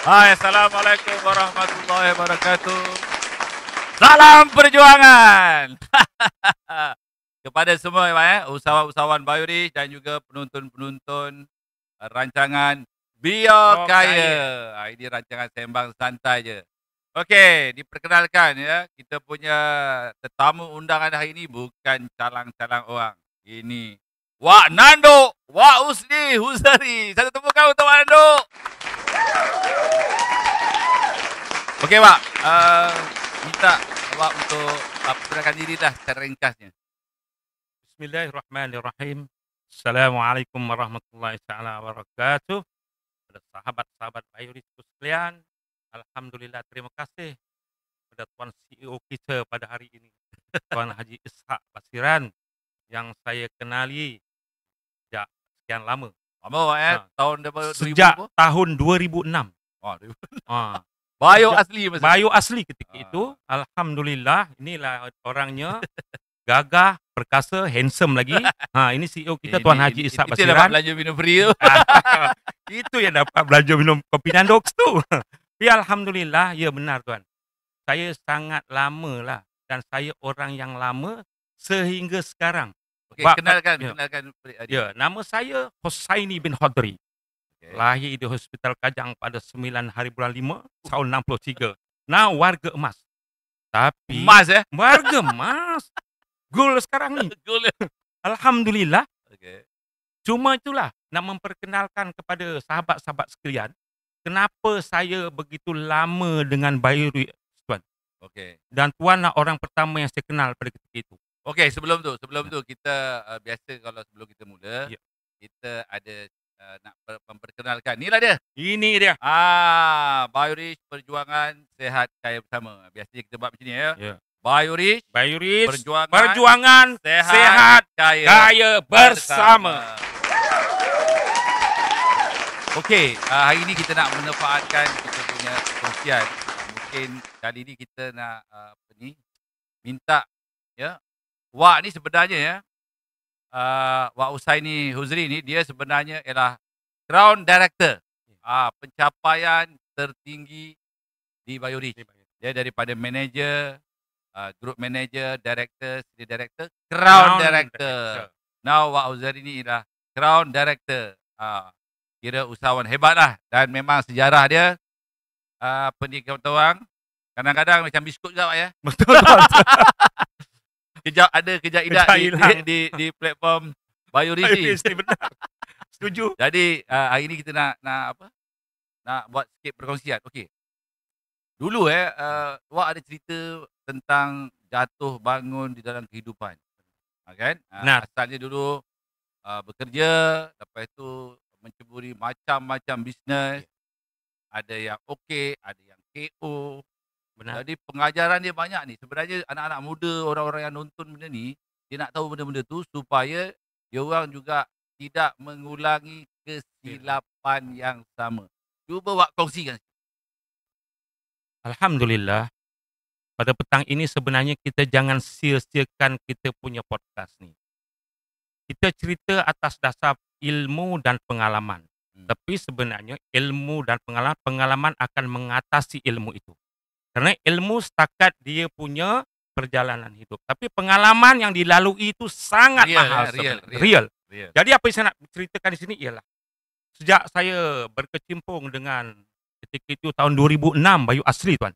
Hai, Assalamualaikum warahmatullahi wabarakatuh. Salam perjuangan. Kepada semua usahawan-usahawan Bayuri dan juga penonton-penonton rancangan Bio Kaya. Ini rancangan sembang santai je. Okey, diperkenalkan ya, kita punya tetamu undangan hari ini bukan calang-calang orang. Ini Wak Nando, Wak Usni Huzari. Satu tepukan untuk Wak Nando. Okey, Wak. Minta Wak untuk perkenalkan diri dah secara ringkasnya. Bismillahirrahmanirrahim. Assalamualaikum warahmatullahi taala wabarakatuh. Pada sahabat-sahabat Bayuri sekalian, alhamdulillah terima kasih pada Tuan CEO kita pada hari ini, Tuan Haji Ishak Basiran yang saya kenali sejak sekian lama. Lama Wak tahun daripada 2000 Sejak apa? tahun 2006. Oh, Bayo asli masa. Bayo asli ketika itu. Alhamdulillah, inilah orangnya gagah, perkasa, handsome lagi. Ini CEO kita Tuan Haji Ishak Itu dapat Basiran. belanja minum free tu. Itu yang dapat belanja minum kopi Nandox tu. Ya alhamdulillah, ya benar tuan. Saya sangat lama lah dan saya orang yang lama sehingga sekarang. Okey, kenalkan. Ya, nama saya Husaini bin Hodri. Okay. Lahir di Hospital Kajang pada 9 hari bulan 5 tahun 63. Nah, warga emas. Tapi Emas warga emas. Gol sekarang ni. Gol. Alhamdulillah. Okey. Cuma itulah nak memperkenalkan kepada sahabat-sahabat sekalian, kenapa saya begitu lama dengan Bayuri, tuan. Okey. Dan tuanlah orang pertama yang saya kenal pada ketika itu. Okey, sebelum tu kita biasa kalau sebelum kita mula, kita ada nak memperkenalkan. Inilah dia. Ini dia. Bayuri Perjuangan Sehat Kaya Bersama. Biasanya kita buat macam ni ya. Bayuri Perjuangan Sehat Kaya Bersama. Okey, hari ini kita nak memanfaatkan kita punya perkongsian. Mungkin kali ini kita nak minta ya. Wak ni sebenarnya ya, Wak Husaini Huzri ni dia sebenarnya ialah Crown Director. Pencapaian tertinggi di Bayuri. Dia daripada manager, group manager, director, senior director, Crown Director. Now Wak Huzri ni ialah Crown Director. Kira usahawan hebat lah. Dan memang sejarah dia, apa ni kata orang, kadang-kadang macam biskut juga Wak ya. Betul. Kejap hilang di platform Bayuri ni. Benar. Setuju. Jadi hari ni kita nak buat sikit perkongsian. Okey. Dulu Wak ada cerita tentang jatuh bangun di dalam kehidupan. Kan? Asalnya dulu bekerja, lepas itu menceburi macam-macam bisnes. Ada yang okey, ada yang KO. Benar. Jadi pengajaran dia banyak ni. Sebenarnya anak-anak muda, orang-orang yang nonton benda ni, dia nak tahu benda-benda tu supaya dia orang juga tidak mengulangi kesilapan yang sama. Cuba Wak kongsikan. Alhamdulillah. Pada petang ini sebenarnya kita jangan sia-siakan kita punya podcast ni. Kita cerita atas dasar ilmu dan pengalaman. Tapi sebenarnya ilmu dan pengalaman akan mengatasi ilmu itu. Karena ilmu setakat dia punya perjalanan hidup. Tapi pengalaman yang dilalui itu sangat mahal. Real. Jadi apa yang saya nak ceritakan di sini ialah sejak saya berkecimpung dengan ketika itu tahun 2006 Bayu asli tuan.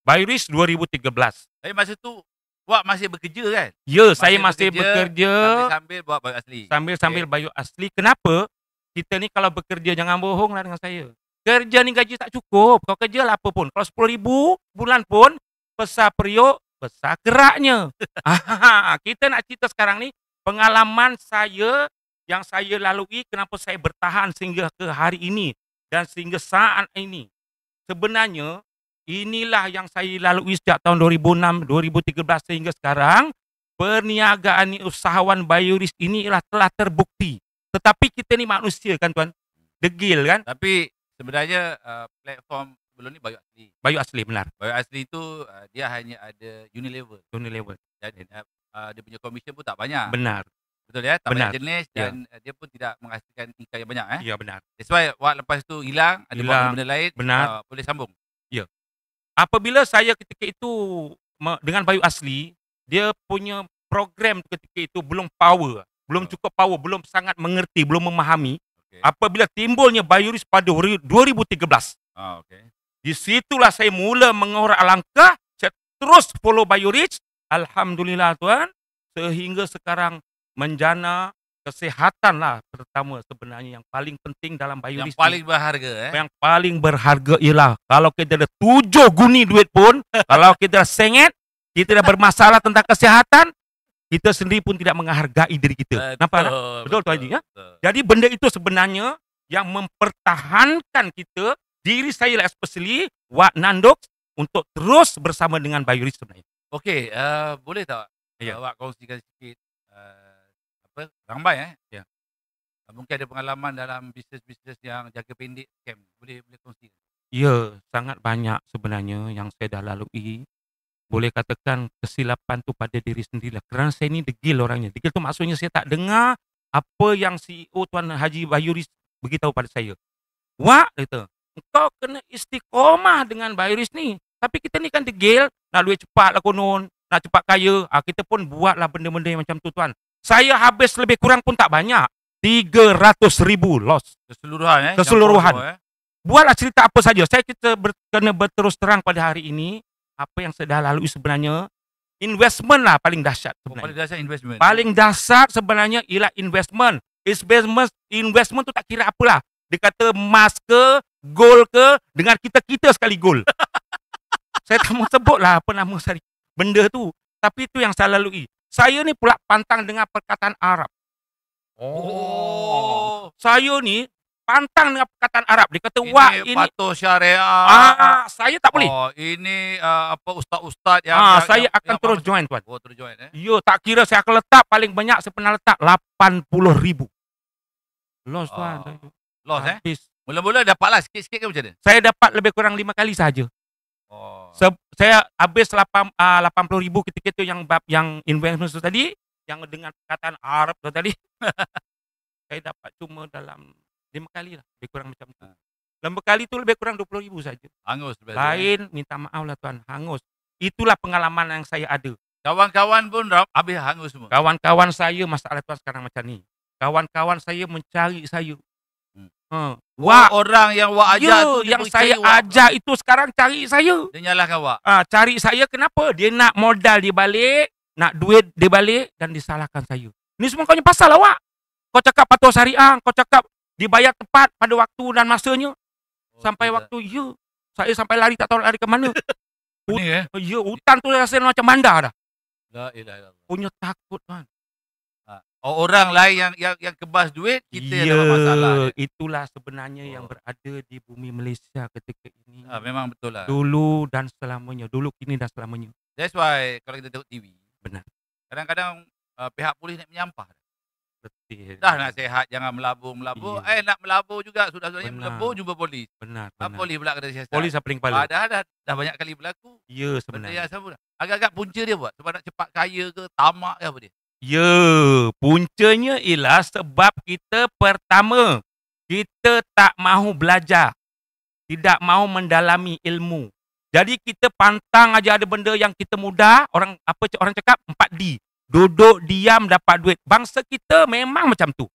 Bayuris 2013. Tapi masa tu Wak masih bekerja kan? Ya, saya masih bekerja. Sambil buat Bayu asli. Sambil Bayu asli. Kenapa? Kita ni kalau bekerja jangan bohong lah dengan saya. Kerja ni gaji tak cukup. Kau kerja lah apa pun. Kalau 10,000 bulan pun, besar periuk, besar geraknya. Kita nak cerita sekarang ni, pengalaman saya yang saya lalui, kenapa saya bertahan sehingga ke hari ini. Dan sehingga saat ini. Sebenarnya, inilah yang saya lalui sejak tahun 2006, 2013 sehingga sekarang. Perniagaan usahawan Bayuris ini telah terbukti. Tetapi kita ni manusia kan tuan. Degil kan. Tapi sebenarnya platform sebelum ni Bayu asli. Bayu asli benar. Bayu asli tu dia hanya ada Unilever. Unilever. Jadi dia punya commission pun tak banyak. Benar. Betul ya, tak Benar. banyak jenis Ya. dan dia pun tidak menghasilkan income yang banyak Ya, benar. That's why Wak lepas tu hilang, ada buat Hilang, benda-benda lain, benar. boleh sambung. Ya. Apabila saya ketika itu dengan Bayu Asli, dia punya program ketika itu belum power, belum Oh. cukup power, belum sangat mengerti, belum memahami. Okey. Apabila timbulnya Bayuris pada 2013, Okey. di situlah saya mula mengorak langkah, saya terus follow Bayuris. Alhamdulillah tuan, sehingga sekarang menjana kesihatan lah pertama sebenarnya yang paling penting dalam Bayuris. Yang paling berharga Yang paling berharga ialah kalau kita ada 7 guni duit pun, kalau kita dah sengit, kita dah bermasalah tentang kesihatan, kita sendiri pun tidak menghargai diri kita. Nampak tak? Betul Tuan Haji, ya? Jadi benda itu sebenarnya yang mempertahankan kita, diri saya lah especially, Wak Nandok, untuk terus bersama dengan Bayuris sebenarnya. Okey, boleh tak Ya. Wak kongsikan sikit ramai Ya. mungkin ada pengalaman dalam bisnes-bisnes yang jangka pendek scam. Boleh kongsi? Ya, sangat banyak sebenarnya yang saya dah lalui. Boleh katakan kesilapan tu pada diri sendirilah. Kerana saya ni degil orangnya. Degil tu maksudnya saya tak dengar apa yang CEO Tuan Haji Bayuris beritahu pada saya. Wak, kata, engkau kena istiqomah dengan Bayuris ni. Tapi kita ni kan degil, nak duit cepat lah konon, nak cepat kaya. Kita pun buatlah benda-benda yang macam tu Tuan. Saya habis lebih kurang pun tak banyak. 300,000 loss. Keseluruhan Keseluruhan. Campur, Buatlah cerita apa saja. Saya kena berterus terang pada hari ini. Apa yang saya dah lalui sebenarnya, investment lah paling dahsyat sebenarnya. Paling dasar investment. Paling dasar sebenarnya ialah investment. Investment tu tak kira apalah. Dia kata emas ke, gold ke, dengan kita sekali gold. Saya tak mau sebut lah apa nama benda tu. Tapi itu yang saya lalui. Saya ni pula pantang dengan perkataan Arab. Saya ni pantang dengan perkataan Arab. Dia kata, wah ini patuh syariah. Saya tak boleh. Ini ustaz-ustaz yang saya akan terus join Tuan. terus join Ya, tak kira saya akan letak paling banyak saya pernah letak 80,000. Loss Tuan. Loss Habis. Mula-mula dapatlah sikit-sikit ke macam mana? Saya dapat lebih kurang 5 kali saja. Saya habis 80,000 ketika itu yang investment tu tadi, yang dengan perkataan Arab tu tadi. Saya dapat cuma dalam 5 kali lah, lebih kurang macam tu. 5 kali tu lebih kurang 20,000 saja. Hangus. Lain, minta maaf lah Tuan, hangus. Itulah pengalaman yang saya ada. Kawan-kawan pun habis hangus semua. Kawan-kawan saya masalah Tuan sekarang macam ni. Kawan-kawan saya mencari saya. Orang yang Wak ajak tu, yang saya ajak itu sekarang cari saya. Dia nyalahkan Wak. Cari saya kenapa? Dia nak modal dia balik, nak duit dia balik dan disalahkan saya. Ini semua kau punya pasal lah Wak. Kau cakap patuh syariah, kau cakap dibayar tepat pada waktu dan masanya. Sampai waktu, saya sampai lari tak tahu lari ke mana. Hutan tu rasa macam bandar dah. La ilaha illallah. Punya takut Tuan. Orang lain yang kebas duit, kita yang dapat masalah. Itulah sebenarnya yang berada di bumi Malaysia ketika ini. Memang betul lah. Dulu dan selamanya. Dulu, kini dan selamanya. That's why kalau kita tengok TV. Benar. Kadang-kadang pihak polis nak menyampah. Betul. Dah nak sihat, jangan melabur. Nak melabur juga. Sudah-sudahnya melabur, jumpa polis. Benar. Polis pula kena siasat. Polis apa kepala? Dah banyak kali berlaku. Ya, Benda sebenarnya. yang sama. Agak-agak punca dia buat. Sebab nak cepat kaya ke, tamak ke apa dia. Ya, puncanya ialah sebab kita pertama, kita tak mahu belajar. Tidak mahu mendalami ilmu. Jadi kita pantang aja ada benda yang kita mudah, orang cakap 4D. Duduk diam dapat duit. Bangsa kita memang macam tu.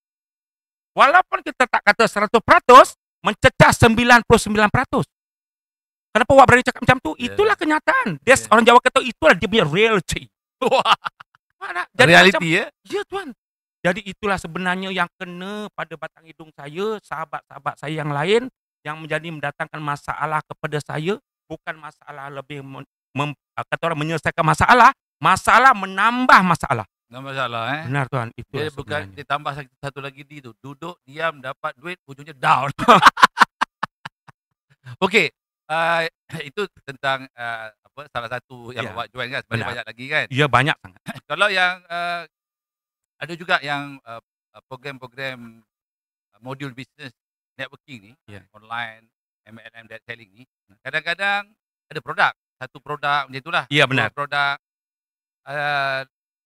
Walaupun kita tak kata 100%, mencecah 99%. Kenapa Wak berani cakap macam tu? Itulah kenyataan. Orang Jawa kata itulah dia punya reality. Jadi reality macam, ya Tuan. Jadi itulah sebenarnya yang kena pada batang hidung saya, sahabat-sahabat saya yang lain, yang mendatangkan masalah kepada saya. Bukan masalah lebih kata orang menyelesaikan masalah, masalah menambah masalah. Benar Tuan, itu dia bukan ditambah satu lagi tu. Duduk diam dapat duit, ujungnya down. Okey, itu tentang salah satu yang Wak join kan. Sebenarnya banyak lagi kan. Ya, banyak sangat. Kalau yang ada juga yang program-program modul bisnes networking ni, online MLM direct selling ni, kadang-kadang ada produk, satu produk macam itulah. Ya, benar. Produk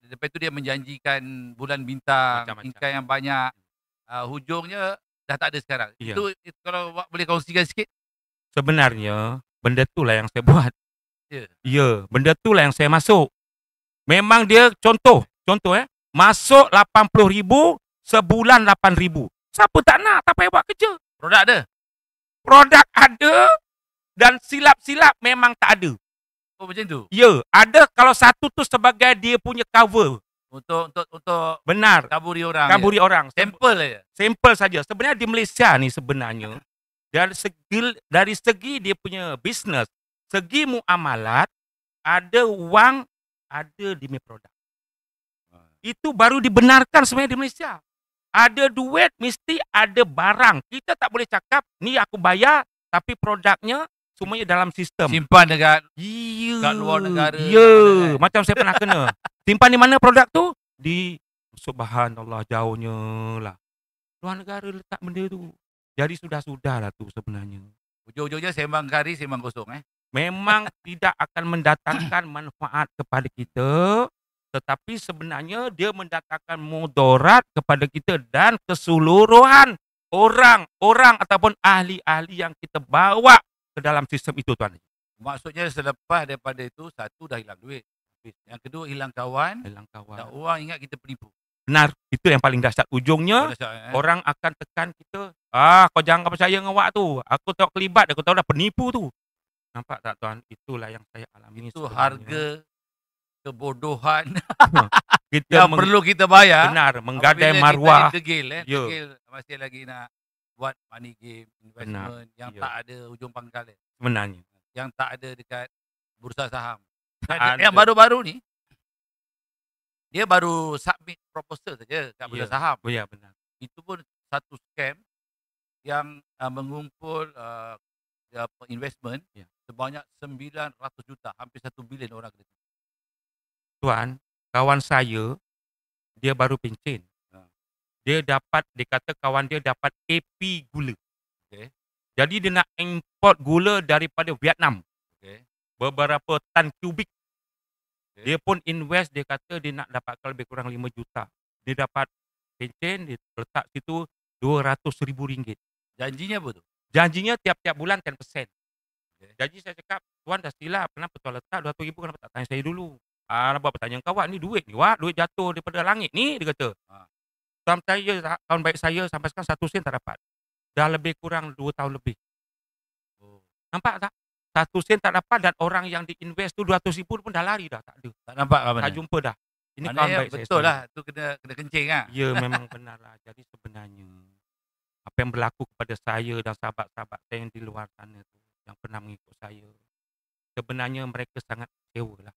Lepas tu dia menjanjikan bulan bintang, Macam-macam. income yang banyak. Hujungnya dah tak ada sekarang. Ya. Itu kalau Wak boleh kongsikan sikit. Sebenarnya benda tu lah yang saya buat. Ya. Ya, benda tu lah yang saya masuk. Memang dia contoh masuk 80,000, sebulan 8,000. Siapa tak nak, tak payah buat kerja. Produk ada. Produk ada dan silap-silap memang tak ada. Oh macam tu. Ya, ada kalau satu tu sebagai dia punya cover. Untuk Benar, kaburi orang. kaburi orang. Sampel aja. Sampel saja. Sebenarnya di Malaysia ni sebenarnya dari segi dia punya bisnes, segi muamalat, ada wang, ada demi produk. Itu baru dibenarkan sebenarnya di Malaysia. Ada duit, mesti ada barang. Kita tak boleh cakap, ni aku bayar, tapi produknya semuanya dalam sistem. Simpan dekat kat luar negara. Ya, macam saya pernah kena. Simpan di mana produk tu? Di subhanallah jauhnya lah. Luar negara letak benda tu. Jadi sudah-sudah lah tu sebenarnya. Ujung-ujungnya sembang kari, sembang kosong Memang tidak akan mendatangkan manfaat kepada kita, tetapi sebenarnya dia mendatangkan mudarat kepada kita dan keseluruhan orang-orang ataupun ahli-ahli yang kita bawa ke dalam sistem itu, tuan. Maksudnya selepas daripada itu, satu dah hilang duit. Yang kedua hilang kawan. Dan orang ingat kita penipu. Benar, itu yang paling dahsyat. Ujungnya orang akan tekan kita. Kau jangan percaya dengan awak tu. Aku tengok kelibat, aku tahu dah penipu tu. Nampak tak, tuan? Itulah yang saya alami. Itu harga kebodohan kita yang perlu kita bayar. Benar, menggadai maruah. Kita degil masih lagi nak buat money game, investment yang tak ada ujung pangkal. Sebenarnya. Yang tak ada dekat bursa saham. Yang baru-baru ni, dia baru submit proposal saja kat bursa saham. Ya, benar. Itu pun satu scam yang mengumpul investment sebanyak 900 juta, hampir 1 bilion orang kena. Tuan, kawan saya, dia baru pencen. Dia kata kawan dia dapat AP gula. Okay. Jadi dia nak import gula daripada Vietnam. Okay. Beberapa tan kubik. Okay. Dia pun invest, dia kata dia nak dapatkan lebih kurang 5 juta. Dia dapat pencen, dia letak situ RM200,000. Janjinya apa tu? Janjinya tiap-tiap bulan 10%. Okay. Jadi saya cakap, tuan dah silap, kenapa tuan letak RM200,000, kenapa tak tanya saya dulu? Nak buat pertanyaan kawan, ni duit ni, Wak, duit jatuh daripada langit ni, dia kata. Kawan baik saya sampai sekarang 1 sen tak dapat. Dah lebih kurang 2 tahun lebih. Nampak tak? 1 sen tak dapat dan orang yang diinvest tu 200,000 pun dah lari dah, tak ada. Tak nampak apa mana? Tak jumpa dah. Ini Maknanya kawan baik saya. Betul lah, tu kena kencing lah. Ya, memang benar lah. Jadi sebenarnya apa yang berlaku kepada saya dan sahabat-sahabat saya yang di luar sana tu, yang pernah mengikut saya, sebenarnya mereka sangat kecewa lah.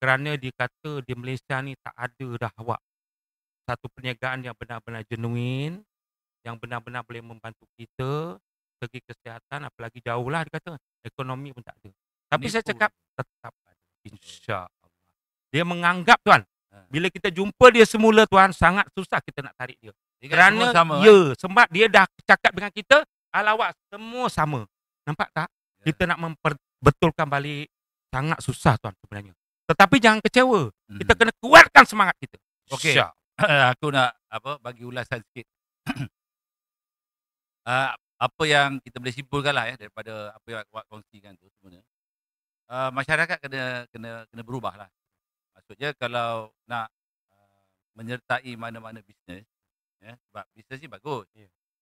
Kerana dia kata di Malaysia ni tak ada dah awak satu perniagaan yang benar-benar genuine, yang benar-benar boleh membantu kita segi kesihatan, apalagi jauh lah dia kata, ekonomi pun tak ada. Tapi saya cakap tetap ada, insya-Allah. Dia menganggap, tuan, bila kita jumpa dia semula, tuan, sangat susah kita nak tarik dia. Kerana sebab dia dah cakap dengan kita, alawak semua sama. Nampak tak? Kita nak memperbetulkan balik sangat susah, tuan, sebenarnya. Tetapi jangan kecewa. Kita kena kuatkan semangat kita. Okey. Aku nak bagi ulasan sikit. Apa yang kita boleh simpulkan lah daripada apa yang awak kongsikan tu sebenarnya. Masyarakat kena berubah lah. Maksudnya kalau nak menyertai mana-mana bisnes, sebab bisnes ni bagus.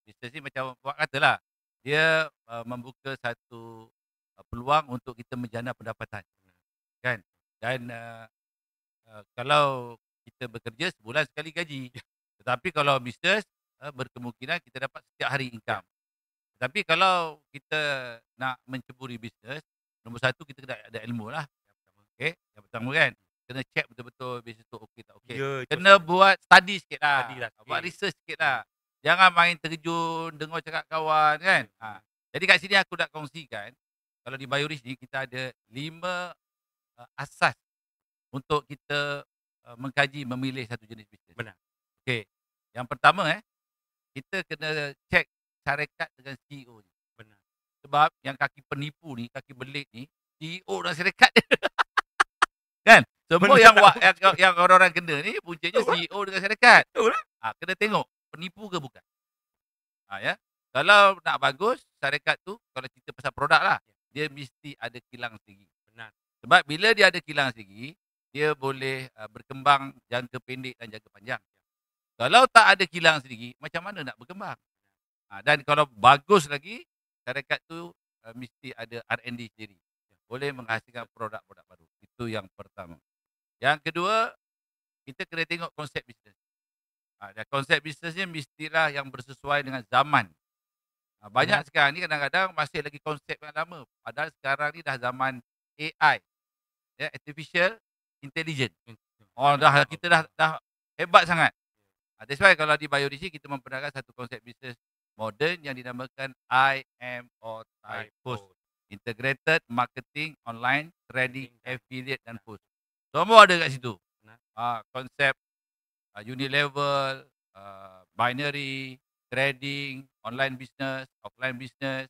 Bisnes ni macam awak katalah, dia membuka satu peluang untuk kita menjana pendapatan. Kan? Dan kalau kita bekerja sebulan sekali gaji. Tetapi kalau bisnes, berkemungkinan kita dapat setiap hari income. Tetapi kalau kita nak menceburi bisnes, nombor satu kita kena ada ilmu lah. Okay? Yang pertama kan, kena check betul-betul bisnes tu okey tak okey. Kena buat study sikit lah. Buat research sikit lah. Jangan main terjun, dengar cakap kawan kan. Jadi kat sini aku nak kongsikan, kalau di Bioris ni kita ada 5 asas untuk kita mengkaji memilih satu jenis bisnes. Benar. Okey. Yang pertama kita kena check syarikat dengan CEO ni. Benar. Sebab yang kaki penipu ni, kaki belit ni, CEO dan syarikat. Kan? Semua yang orang-orang kena ni puncanya CEO dengan syarikat. Betul lah. Kena tengok penipu ke bukan. Ya. Kalau nak bagus, syarikat tu kalau cerita pasal produk lah, dia mesti ada kilang sendiri. Benar. Sebab bila dia ada kilang sendiri, dia boleh berkembang jangka pendek dan jangka panjang. Kalau tak ada kilang sendiri, macam mana nak berkembang? Dan kalau bagus lagi, syarikat tu mesti ada R&D sendiri. Boleh menghasilkan produk-produk baru. Itu yang pertama. Yang kedua, kita kena tengok konsep bisnes. Dan konsep bisnesnya mestilah yang bersesuai dengan zaman. Banyak sekarang ni kadang-kadang masih lagi konsep yang lama. Padahal sekarang ni dah zaman AI. Ya, Artificial Intelligence. Kita dah hebat sangat. That's why kalau di Biorisi kita memperkenalkan satu konsep bisnes moden yang dinamakan IMO Typhoon. Integrated Marketing Online Trading Affiliate dan Post. Semua ada kat situ. Konsep unilevel, binary, trading, online business, offline business,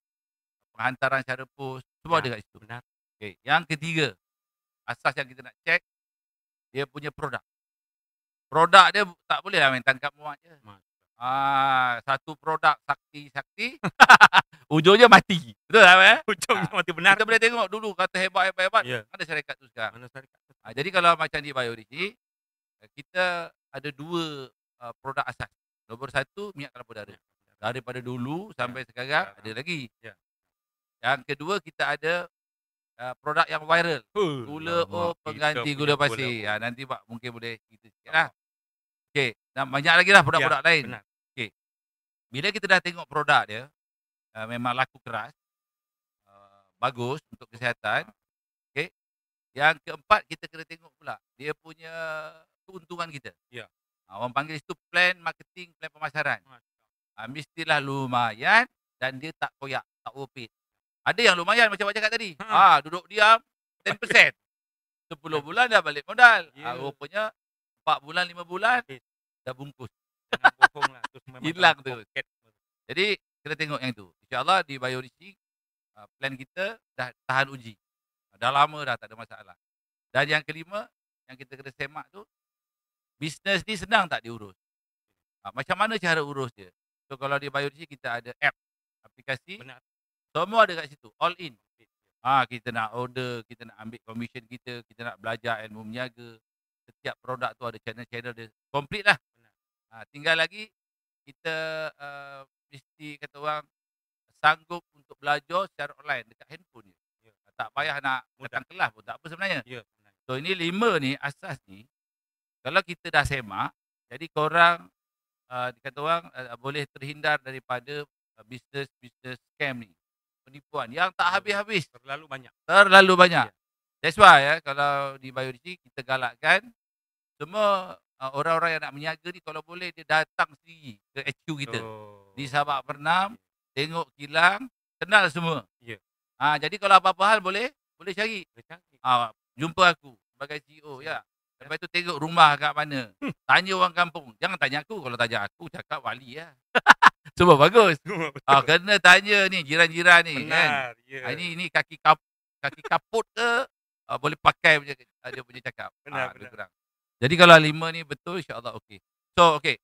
penghantaran secara post, semua ada kat situ. Benar. Okay. Yang ketiga, asas yang kita nak check, dia punya produk. Produk dia tak boleh lah main tangkap muat je. Satu produk sakti, ujungnya mati. Betul tak? Ujungnya mati, benar. Kita boleh tengok dulu kata hebat. Ada syarikat tu sekarang. Jadi kalau macam di Biorisi, kita ada 2 produk asas. Nombor 1, minyak kelapa darah. Daripada dulu sampai sekarang ada lagi. Yang kedua, kita ada produk yang viral. Gula pengganti gula pasir. Nanti Pak mungkin boleh cerita sikit lah. Okay. Dan banyak lagi lah produk-produk lain. Okay. Bila kita dah tengok produk dia, memang laku keras, bagus untuk kesihatan. Okay. Yang keempat, kita kena tengok pula dia punya keuntungan kita. Orang panggil itu plan marketing, plan pemasaran. Mestilah lumayan dan dia tak koyak, tak overpaid. Ada yang lumayan macam Pak cakap tadi. Duduk diam 10%. 10 bulan dah balik modal. Rupanya 4 bulan, 5 bulan dah bungkus. Jangan bohong lah. Hilang tu. Jadi kita tengok yang tu. InsyaAllah di Biorisi plan kita dah tahan uji. Dah lama dah, tak ada masalah. Dan yang kelima, yang kita kena semak tu, bisnes ni senang tak diurus? Macam mana cara urus dia? So kalau di Biorisi kita ada app, aplikasi. Benar. Semua ada kat situ, all in. Kita nak order, kita nak ambil commission kita nak belajar ilmu meniaga. Setiap produk tu ada channel-channel dia. Complete lah. Tinggal lagi, kita mesti kata orang sanggup untuk belajar secara online dekat handphone je. Tak payah nak datang kelas pun, tak apa sebenarnya. So ini 5 ni, asas ni. Kalau kita dah semak, jadi korang dikata orang boleh terhindar daripada bisnes scam ni. Penipuan yang tak habis-habis. Terlalu banyak. That's why kalau di Biorisi kita galakkan semua orang-orang yang nak meniaga ni kalau boleh dia datang sendiri ke HQ kita. Di Sabak Pernam, tengok kilang, kenal semua. Jadi kalau apa-apa hal boleh cari. Jumpa aku sebagai CEO ya. Lepas tu tengok rumah kat mana. Tanya orang kampung. Jangan tanya aku. Kalau tanya aku cakap wali lah. Semua bagus. Kena tanya ni jiran-jiran ni. Benar, kan. Ini kaki kaput ke boleh pakai dia punya cakap. Benar. Jadi kalau 5 ni betul, insyaAllah okey. So okey.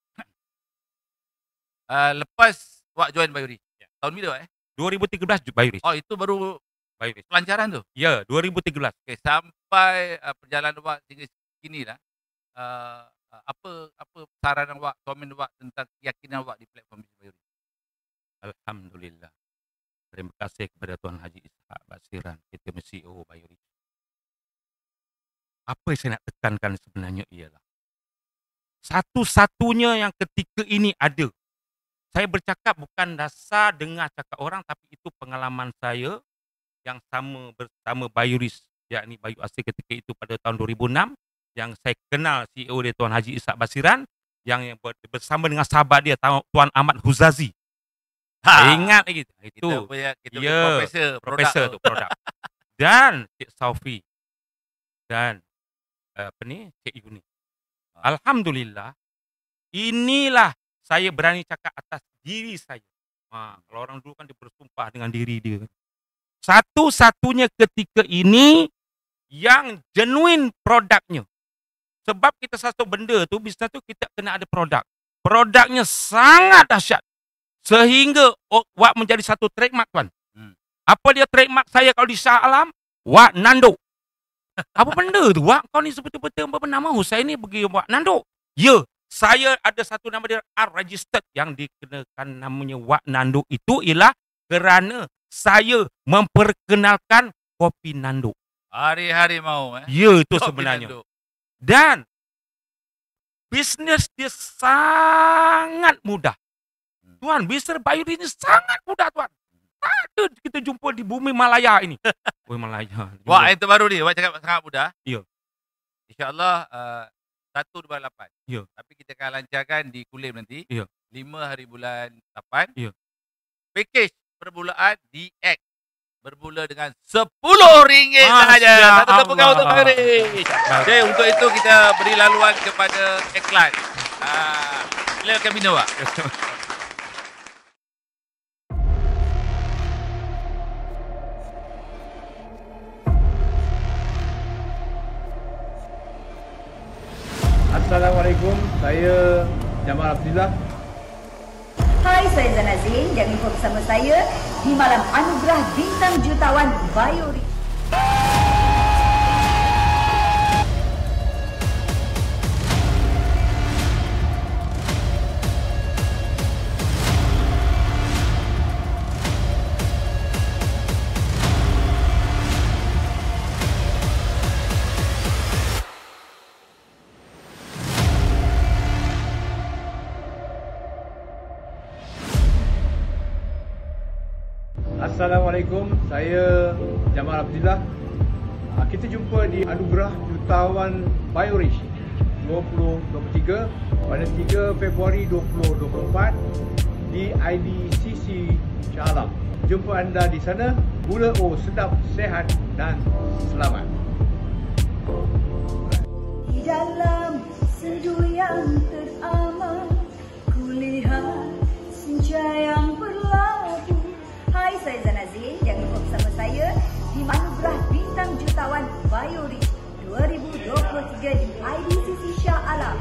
Lepas Wak join Biorisi. Tahun bila 2013 Biorisi. Itu baru Biorisi. pelancaran tu? Ya, 2013. Okey, sampai perjalanan Wak hingga kini lah. Apa saranan Wak, komen Wak tentang keyakinan Wak di platform Biorisi? Alhamdulillah. Terima kasih kepada Tuan Haji Ishak Basiran, kita CEO Biorisi. Apa yang saya nak tekankan sebenarnya ialah satu-satunya yang ketika ini ada. Saya bercakap bukan dasar dengar cakap orang, tapi itu pengalaman saya yang sama bersama Biorisi, yakni Bayu Asir ketika itu pada tahun 2006, yang saya kenal CEO dia Tuan Haji Ishak Basiran, yang bersama dengan sahabat dia Tuan Ahmad Huzazi. Ingat lagi itu. Kita punya profesor tu produk. Dan Cik Saufi dan Cik Yuni. Alhamdulillah, inilah saya berani cakap atas diri saya. Kalau orang dulu kan dia bersumpah dengan diri dia. Satu-satunya ketika ini yang genuine produknya. Sebab kita satu benda tu, bisnes tu kita kena ada produk. Produknya sangat dahsyat. Sehingga Wak menjadi satu trademark, tuan. Apa dia trademark saya kalau di Shah Alam? Wak Nando. Apa benda tu, Wak? Kau ni sebetul-betul berbenama mahu. Saya ni pergi Wak Nando. Ya, saya ada satu nama dia registered yang dikenakan namanya Wak Nando itu ialah kerana saya memperkenalkan kopi Nando. Hari-hari mau Ya, itu kopi sebenarnya. Nando. Dan bisnes dia sangat mudah. Tuan, bisnes Bayuri ini sangat mudah, tuan. Tak ada kita jumpa di bumi Malaya ini. Oh, Malaya. Wak yang terbaru ni, Wak cakap sangat mudah. Ya. InsyaAllah 1/8. Ya. Tapi kita akan lancarkan di Kulim nanti. Ya. 5 hari bulan 8. Ya. Package permulaan DX bermula dengan RM10 sahaja. Satu tepukan untuk Pak Yuris. Jadi untuk itu kita beri laluan kepada iklan. Silakan bina, Pak. Assalamualaikum, saya Jamal Abdillah. Hai, saya Zanazin. Jangan lupa bersama saya di Malam Anugerah Bintang Jutawan Bayuri. Assalamualaikum, saya Jamal Abdillah. Kita jumpa di Anugerah Jutawan Bayuri 2023 pada 3 Februari 2024 di IDCC Shah Alam. Jumpa anda di sana. Gula O sedap, sehat dan selamat. Di dalam sendu yang teramat, kulihat senja yang berlabuh. Hai, saya Zanazin. Jangan lupa bersama saya di Anugerah Bintang Jutawan Bayuri 2023 di IDCC Shah Alam.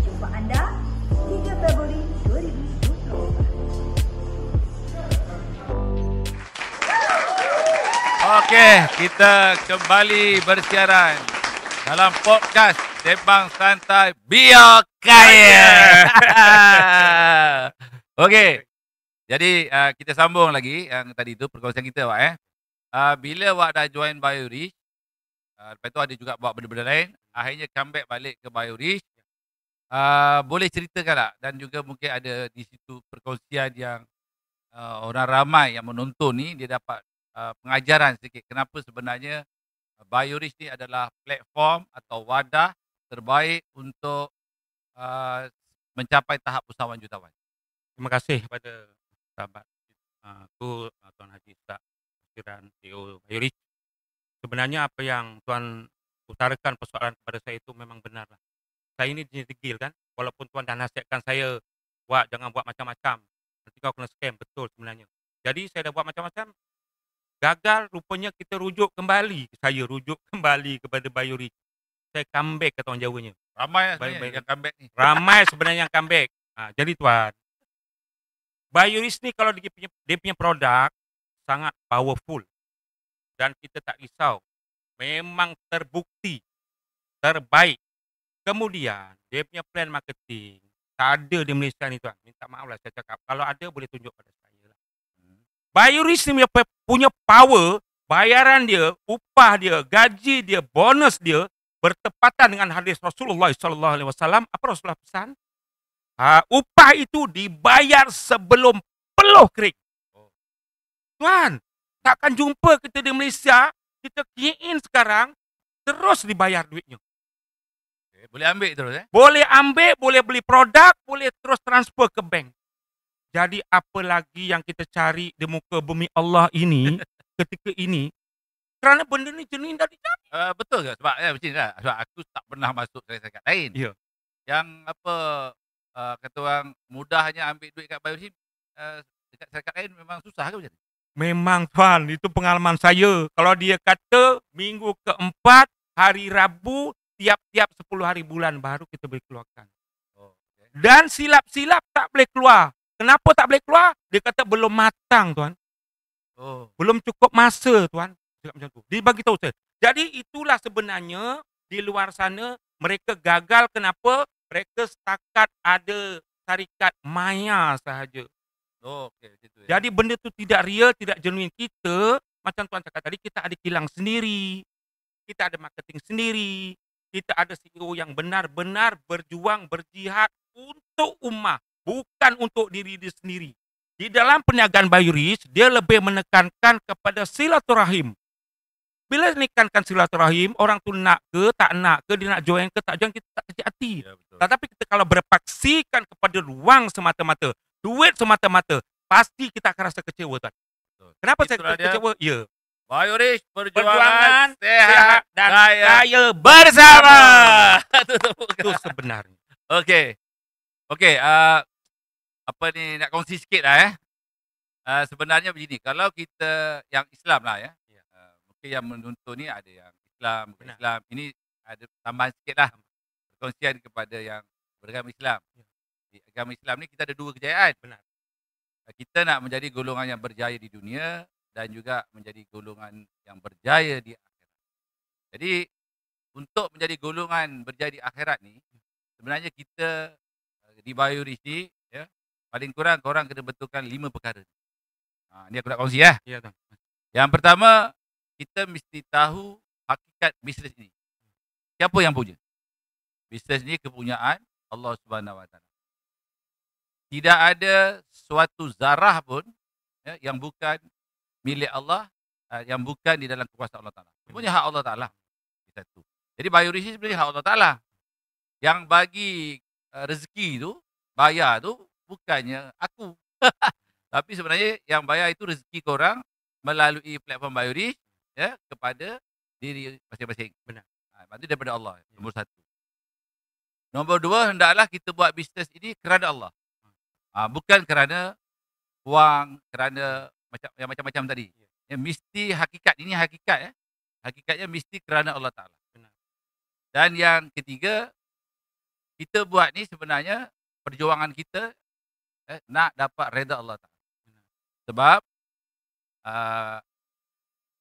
Jumpa anda 3 Februari 2024. Okey, kita kembali bersiaran dalam podcast Sembang Santai Biar Kaya. Okey. Jadi kita sambung lagi yang tadi tu perkongsian kita, Wak. Bila Wak dah join Bayuri, lepas tu ada juga buat benda-benda lain, akhirnya comeback balik ke Bayuri. Boleh ceritakan tak? Dan juga mungkin ada di situ perkongsian yang orang ramai yang menonton ni, dia dapat pengajaran sedikit. Kenapa sebenarnya Bayuri ni adalah platform atau wadah terbaik untuk mencapai tahap usahawan jutawan. Terima kasih kepada sahabat aku, Tuan Haji Ishak, Fikiran CEO Bayuri. Sebenarnya apa yang Tuan utarakan persoalan kepada saya itu memang benar lah. Saya ini degil kan, walaupun Tuan dah nasihatkan saya, Wak jangan buat macam-macam, nanti kau kena scam, betul sebenarnya. Jadi saya dah buat macam-macam, gagal, rupanya kita rujuk kembali kepada Bayuri. Saya comeback ke Tuan Jawanya. Ramai sebenarnya yang comeback ni. Ramai sebenarnya yang comeback. Jadi Tuan, Bayuri ni kalau dia punya produk sangat powerful dan kita tak risau, memang terbukti terbaik. Kemudian dia punya plan marketing tak ada di Malaysia ni, Tuan. Minta maaf lah saya cakap, kalau ada boleh tunjuk pada saya lah. Bayuri ni punya power, bayaran dia, upah dia, gaji dia, bonus dia bertepatan dengan hadis Rasulullah SAW. Apa Rasulullah pesan? Upah itu dibayar sebelum peluh kering. Tuan, takkan jumpa kita di Malaysia, kita key in sekarang, terus dibayar duitnya. Boleh ambil terus Boleh ambil, boleh beli produk, boleh terus transfer ke bank. Jadi apa lagi yang kita cari di muka bumi Allah ini, ketika ini, kerana benda ni jenis dah dijamin. Betul ke? Sebab macam ni lah. Sebab aku tak pernah masuk syarikat lain. Ya. Yang apa, kata orang mudahnya ambil duit kat Bayuri, dekat syarikat lain memang susah ke macam ni? Memang tuan, itu pengalaman saya. Kalau dia kata minggu keempat, hari Rabu, tiap-tiap 10 hari bulan baru kita boleh keluarkan. Oh, okay. Dan silap-silap tak boleh keluar. Kenapa tak boleh keluar? Dia kata belum matang tuan. Oh. Belum cukup masa tuan. Cakap macam tu. Dia bagi tahu saya. Jadi itulah sebenarnya di luar sana mereka gagal. Kenapa? Mereka setakat ada syarikat maya sahaja. Oh, okey, macam tu ya. Jadi benda tu tidak real, tidak genuine. Kita, macam tuan cakap tadi, kita ada kilang sendiri. Kita ada marketing sendiri. Kita ada CEO yang benar-benar berjuang, berjihad untuk ummah. Bukan untuk diri dia sendiri. Di dalam perniagaan Bioris, dia lebih menekankan kepada silaturahim. Bila menekankan silaturahim, orang tu nak ke, tak nak ke, dia nak join ke, tak join, kita tak kecil hati. Ya, betul. Tetapi kita kalau berpaksikan kepada ruang semata-mata, duit semata-mata, pasti kita akan rasa kecewa tuan. Betul. Kenapa Itulah saya dia. kecewa? Ya. Bioris, Perjuangan perjuangan, sehat dan kaya kaya bersama. Itu sebenarnya. Okey. Okey, apa ni, nak kongsi sikit lah sebenarnya begini, kalau kita yang Islam lah ya, mungkin yang menonton ni ada yang Islam, bukan Benar. Islam. Ini ada tambahan sikit lah, perkongsian kepada yang beragama Islam. Di agama Islam ni kita ada dua kejayaan. Benar. Kita nak menjadi golongan yang berjaya di dunia dan juga menjadi golongan yang berjaya di akhirat. Jadi untuk menjadi golongan berjaya di akhirat ni, sebenarnya kita di Bioris ni ya, paling kurang korang kena betulkan 5 perkara. Ni aku nak kongsi ya. Ya tuan. Yang pertama, kita mesti tahu hakikat bisnes ni. Siapa yang punya? Bisnes ni kepunyaan Allah Subhanahu Wa Taala. Tidak ada suatu zarah pun ya, yang bukan milik Allah, yang bukan di dalam kekuasaan Allah Ta'ala. Semuanya hak Allah Ta'ala. Satu. Jadi Bioris ni sebenarnya hak Allah Ta'ala. Yang bagi rezeki tu, bayar tu, bukannya aku. Tapi sebenarnya yang bayar itu rezeki korang melalui platform Bioris ya, kepada diri masing-masing. Benar. Itu daripada Allah. Nombor satu. Nombor dua, hendaklah kita buat bisnes ini kerana Allah. Bukan kerana wang, kerana macam-macam tadi. Ya, mesti hakikat, ini hakikat ya. Hakikatnya mesti kerana Allah Ta'ala. Benar. Dan yang ketiga, kita buat ni sebenarnya perjuangan kita nak dapat reda Allah Ta'ala. Sebab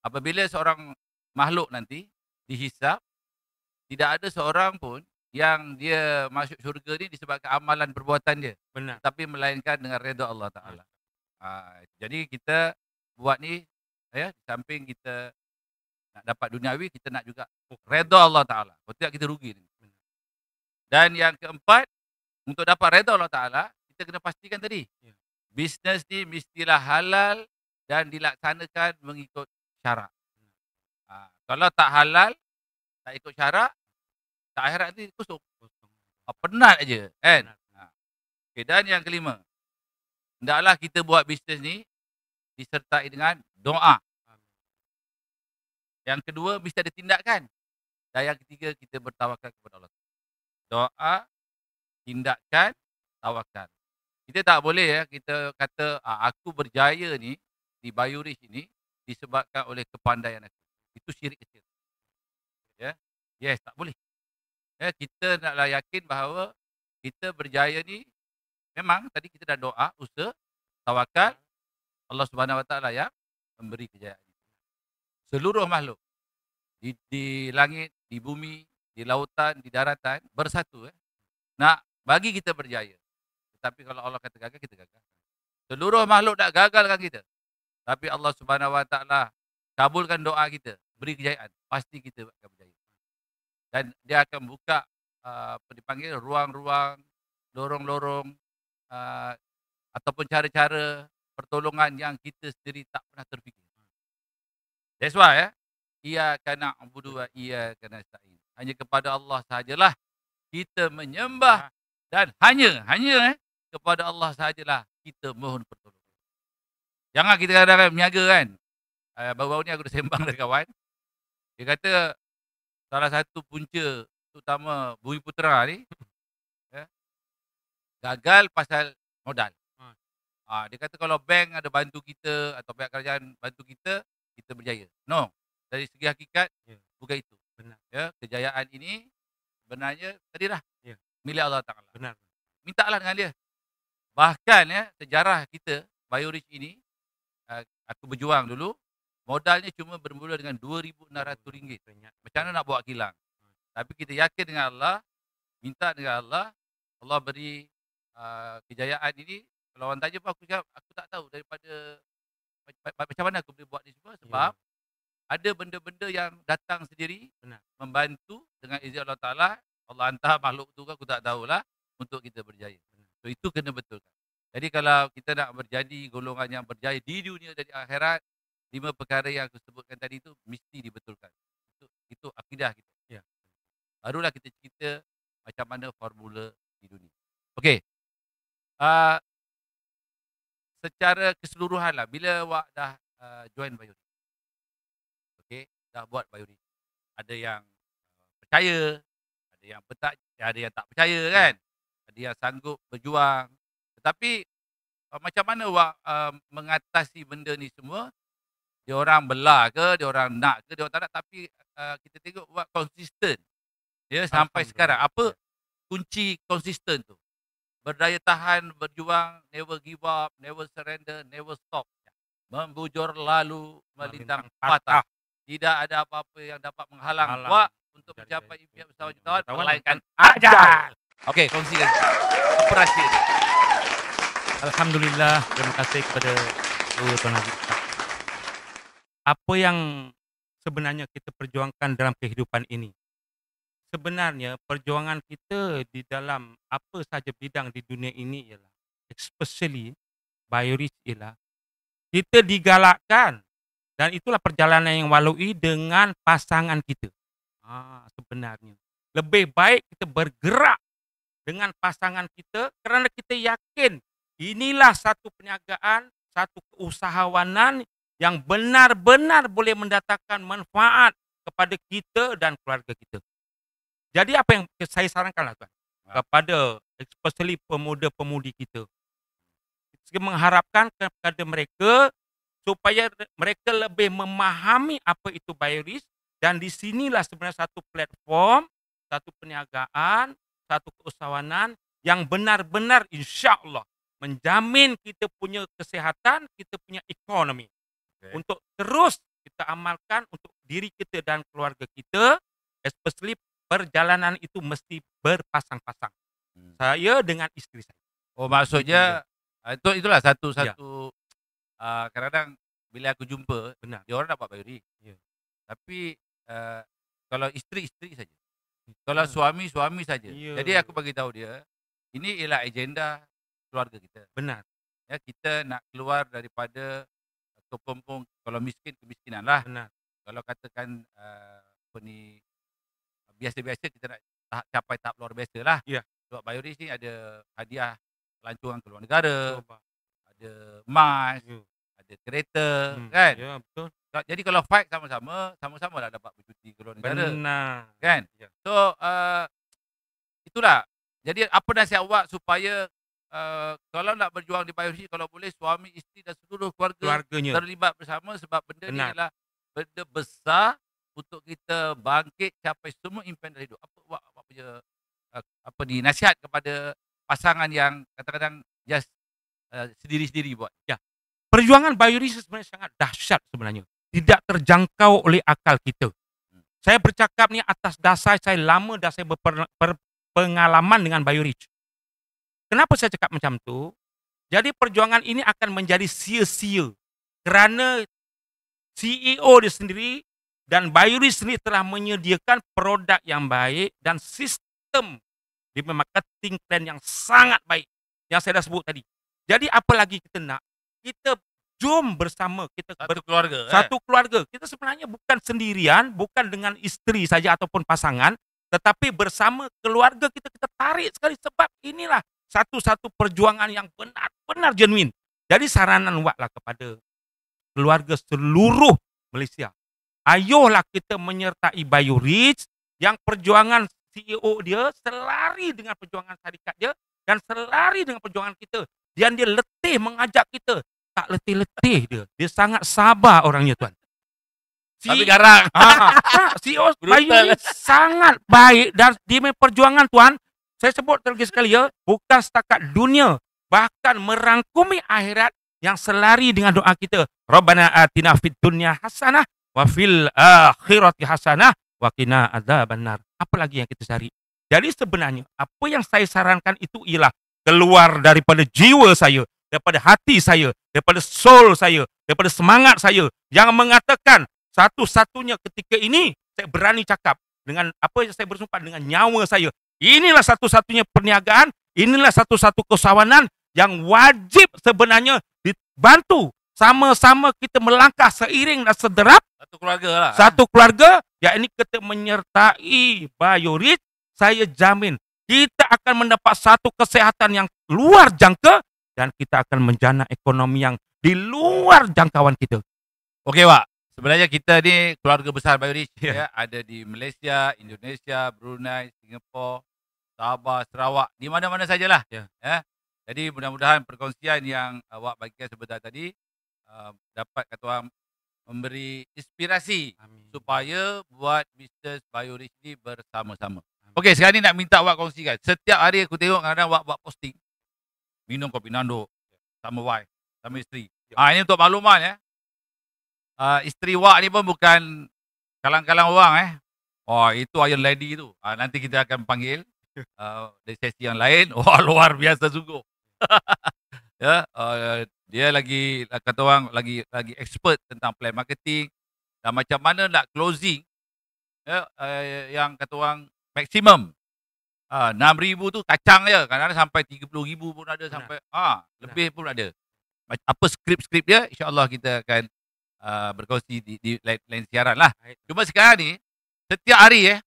apabila seorang makhluk nanti dihisap, tidak ada seorang pun yang dia masuk syurga ni disebabkan amalan perbuatan dia. Benar. Tapi melainkan dengan reda Allah Ta'ala. Jadi kita buat ni ya, di samping kita nak dapat duniawi, kita nak juga reda Allah Ta'ala. Kalau tidak kita rugi. Dan yang keempat, untuk dapat reda Allah Ta'ala, kita kena pastikan tadi. Ya. Bisnes ni mestilah halal dan dilaksanakan mengikut syarak. Kalau tak halal, tak ikut syarak, tak akhirat nanti kosong. Penat aja kan. Okay, dan yang kelima, hendaklah kita buat bisnes ni disertai dengan doa. Yang kedua, mesti ada tindakan. Dan yang ketiga, kita bertawakal kepada Allah. Doa, tindakan, tawakal. Kita tak boleh ya, kita kata aku berjaya ni di Bioris ini disebabkan oleh kepandaian aku. Itu syirik kecil. Ya. Yes, tak boleh. Ya, kita naklah yakin bahawa kita berjaya ni memang tadi kita dah doa, usaha, tawakal, Allah Subhanahu Wa Taala yang memberi kejayaan. Seluruh makhluk di langit, di bumi, di lautan, di daratan bersatu nak bagi kita berjaya. Tetapi kalau Allah kata gagal, kita gagal. Seluruh makhluk nak gagalkan kita. Tapi Allah Subhanahu Wa Taala kabulkan doa kita, beri kejayaan, pasti kita akan berjaya. Dan dia akan buka apa dipanggil ruang-ruang, lorong-lorong ataupun cara-cara pertolongan yang kita sendiri tak pernah terfikir. That's why iyyaka na'budu wa iyyaka nasta'in. Hanya kepada Allah sahajalah kita menyembah dan hanya kepada Allah sahajalah kita mohon pertolongan. Jangan kita kadang-kadang berniaga kan. Baru-baru ni aku dah sembang dengan kawan. Dia kata salah satu punca terutama Bumi Putera ni gagal pasal modal. Dia kata kalau bank ada bantu kita atau pihak kerajaan bantu kita berjaya. No. Dari segi hakikat, bukan itu. Benar. Ya, kejayaan ini sebenarnya tadi dah milik Allah Ta'ala. Benar. Mintalah dengan dia. Bahkan sejarah kita, BioRich ini, aku berjuang dulu, modalnya cuma bermula dengan RM2,600. Macam mana nak buat kilang? Tapi kita yakin dengan Allah, minta dengan Allah, Allah beri kejayaan ini. Kalau orang tanya pun aku cakap, aku tak tahu daripada macam mana aku boleh buat ni semua. Sebab ada benda-benda yang datang sendiri, membantu dengan izin Allah Ta'ala. Allah hantar makhluk tu aku tak tahulah, untuk kita berjaya. So itu kena betulkan. Jadi kalau kita nak berjadi golongan yang berjaya di dunia dan di akhirat, 5 perkara yang aku sebutkan tadi itu mesti dibetulkan. Itu akidah kita. Barulah kita cerita macam mana formula di dunia. Okey. Secara keseluruhan lah, bila awak dah join BioRich, okey, dah buat BioRich, ada yang percaya, ada yang tak percaya kan, ada yang sanggup berjuang. Tetapi macam mana awak mengatasi benda ni semua? Dia orang belah ke, dia orang nak ke, dia orang tak nak, tapi kita tengok awak konsisten. Sampai sekarang. Apa kunci konsisten tu? Berdaya tahan, berjuang, never give up, never surrender, never stop. Membujur lalu, melintang patah. Tidak ada apa-apa yang dapat menghalang awak untuk mencapai impian bersama jutawan, melainkan ajal. Okey, kongsikan. Apa rahsia dia? Alhamdulillah, terima kasih kepada Tuan Haji. Apa yang sebenarnya kita perjuangkan dalam kehidupan ini? Sebenarnya perjuangan kita di dalam apa saja bidang di dunia ini ialah, especially BioRich, ialah kita digalakkan, dan itulah perjalanan yang walui dengan pasangan kita. Sebenarnya lebih baik kita bergerak dengan pasangan kita kerana kita yakin inilah satu perniagaan, satu keusahawanan yang benar-benar boleh mendatangkan manfaat kepada kita dan keluarga kita. Jadi apa yang saya sarankanlah tuan kepada especially pemuda-pemudi kita, kita mengharapkan kepada mereka supaya mereka lebih memahami apa itu BioRich, dan di sinilah sebenarnya satu platform, satu perniagaan, satu keusahawanan yang benar-benar insya-Allah menjamin kita punya kesihatan, kita punya ekonomi. Untuk terus kita amalkan untuk diri kita dan keluarga kita, especially perjalanan itu mesti berpasang-pasang. Saya dengan isteri saya. Oh, maksudnya itulah satu kadang-kadang bila aku jumpa, dia orang nak buat BioRich. Tapi kalau isteri-isteri saja. Kalau suami-suami saja. Jadi aku bagi tahu dia, ini ialah agenda keluarga kita. Benar. Kita nak keluar daripada kepompong, kalau miskin, kemiskinan lah. Benar. Kalau katakan biasa-biasa, kita nak capai tahap luar biasa lah. Sebab BioRich ni ada hadiah pelancongan ke luar negara, ada emas, ada kereta, kan? Ya, betul. Jadi kalau fight sama-sama lah dapat bercuti ke luar negara. Benar. Kan? So, itulah. Jadi apa nasihat awak supaya kalau nak berjuang di BioRich, kalau boleh suami, isteri dan seluruh keluarganya terlibat bersama, sebab benda ni adalah benda besar untuk kita bangkit capai semua impian dalam hidup. Apa awak punya nasihat kepada pasangan yang kadang-kadang just sendiri-sendiri buat? Perjuangan BioRich sebenarnya sangat dahsyat sebenarnya. Tidak terjangkau oleh akal kita. Saya bercakap ni atas dasar saya lama dah saya berpengalaman dengan BioRich. Kenapa saya cakap macam tu? Jadi perjuangan ini akan menjadi sia-sia kerana CEO dia sendiri dan BioRich sendiri telah menyediakan produk yang baik dan sistem di marketing plan yang sangat baik yang saya dah sebut tadi. Jadi apa lagi kita nak? Kita jom bersama, kita satu keluarga. Kita sebenarnya bukan sendirian, bukan dengan isteri saja ataupun pasangan, tetapi bersama keluarga kita tarik sekali, sebab inilah satu-satu perjuangan yang benar-benar genuine. Jadi saranan awaklah kepada keluarga seluruh Malaysia. Ayolah kita menyertai BioRich yang perjuangan CEO dia selari dengan perjuangan syarikat dia dan selari dengan perjuangan kita. Yang dia letih mengajak kita. Tak letih-letih dia. Dia sangat sabar orangnya tuan. Tapi garang. CEO Bayu ni sangat baik dan dia punya perjuangan tuan. Saya sebut lagi sekali ya, bukan setakat dunia, bahkan merangkumi akhirat yang selari dengan doa kita. Rabbana atina fid dunya hasanah wa fil akhirati hasanah wa qina adzabannar. Apa lagi yang kita cari? Jadi sebenarnya apa yang saya sarankan itu ialah keluar daripada jiwa saya, daripada hati saya, daripada soul saya, daripada semangat saya yang mengatakan satu-satunya ketika ini saya berani cakap dengan apa yang saya bersumpah dengan nyawa saya. Inilah satu-satunya perniagaan, inilah satu-satu kesawanan yang wajib sebenarnya dibantu. Sama-sama kita melangkah seiring dan sederap. Satu keluarga lah. Satu keluarga, yakni kita menyertai Bayorit, saya jamin kita akan mendapat satu kesehatan yang luar jangka dan kita akan menjana ekonomi yang di luar jangkauan kita. Okey, Wak. Sebenarnya kita ni keluarga besar Bayorit ya. Ada di Malaysia, Indonesia, Brunei, Singapura, Sabah, Sarawak, di mana-mana sajalah. Ya. Jadi mudah-mudahan perkongsian yang awak bagikan sebentar tadi dapat kata orang memberi inspirasi. Amin. Supaya buat bisnes Bayorit ni bersama-sama. Okey, sekarang ni nak minta awak kongsikan. Setiap hari aku tengok kadang-kadang awak buat posting. Minum kopi nando sama wife, sama isteri. Ini untuk makluman ya. Isteri Wak ni pun bukan kalang-kalang orang Oh, itu Iron Lady tu. Nanti kita akan panggil dari sesi yang lain. Wah, luar biasa sungguh. Ya, dia lagi kata orang lagi expert tentang plan marketing dan macam mana nak closing ya, yang kata orang maksimum. 6,000 tu kacang je. Kadang-kadang sampai 30,000 pun ada, sampai lebih pun ada. Apa skrip-skrip dia, insya-Allah kita akan berkongsi di lain siaran lah. Cuma sekarang ni setiap hari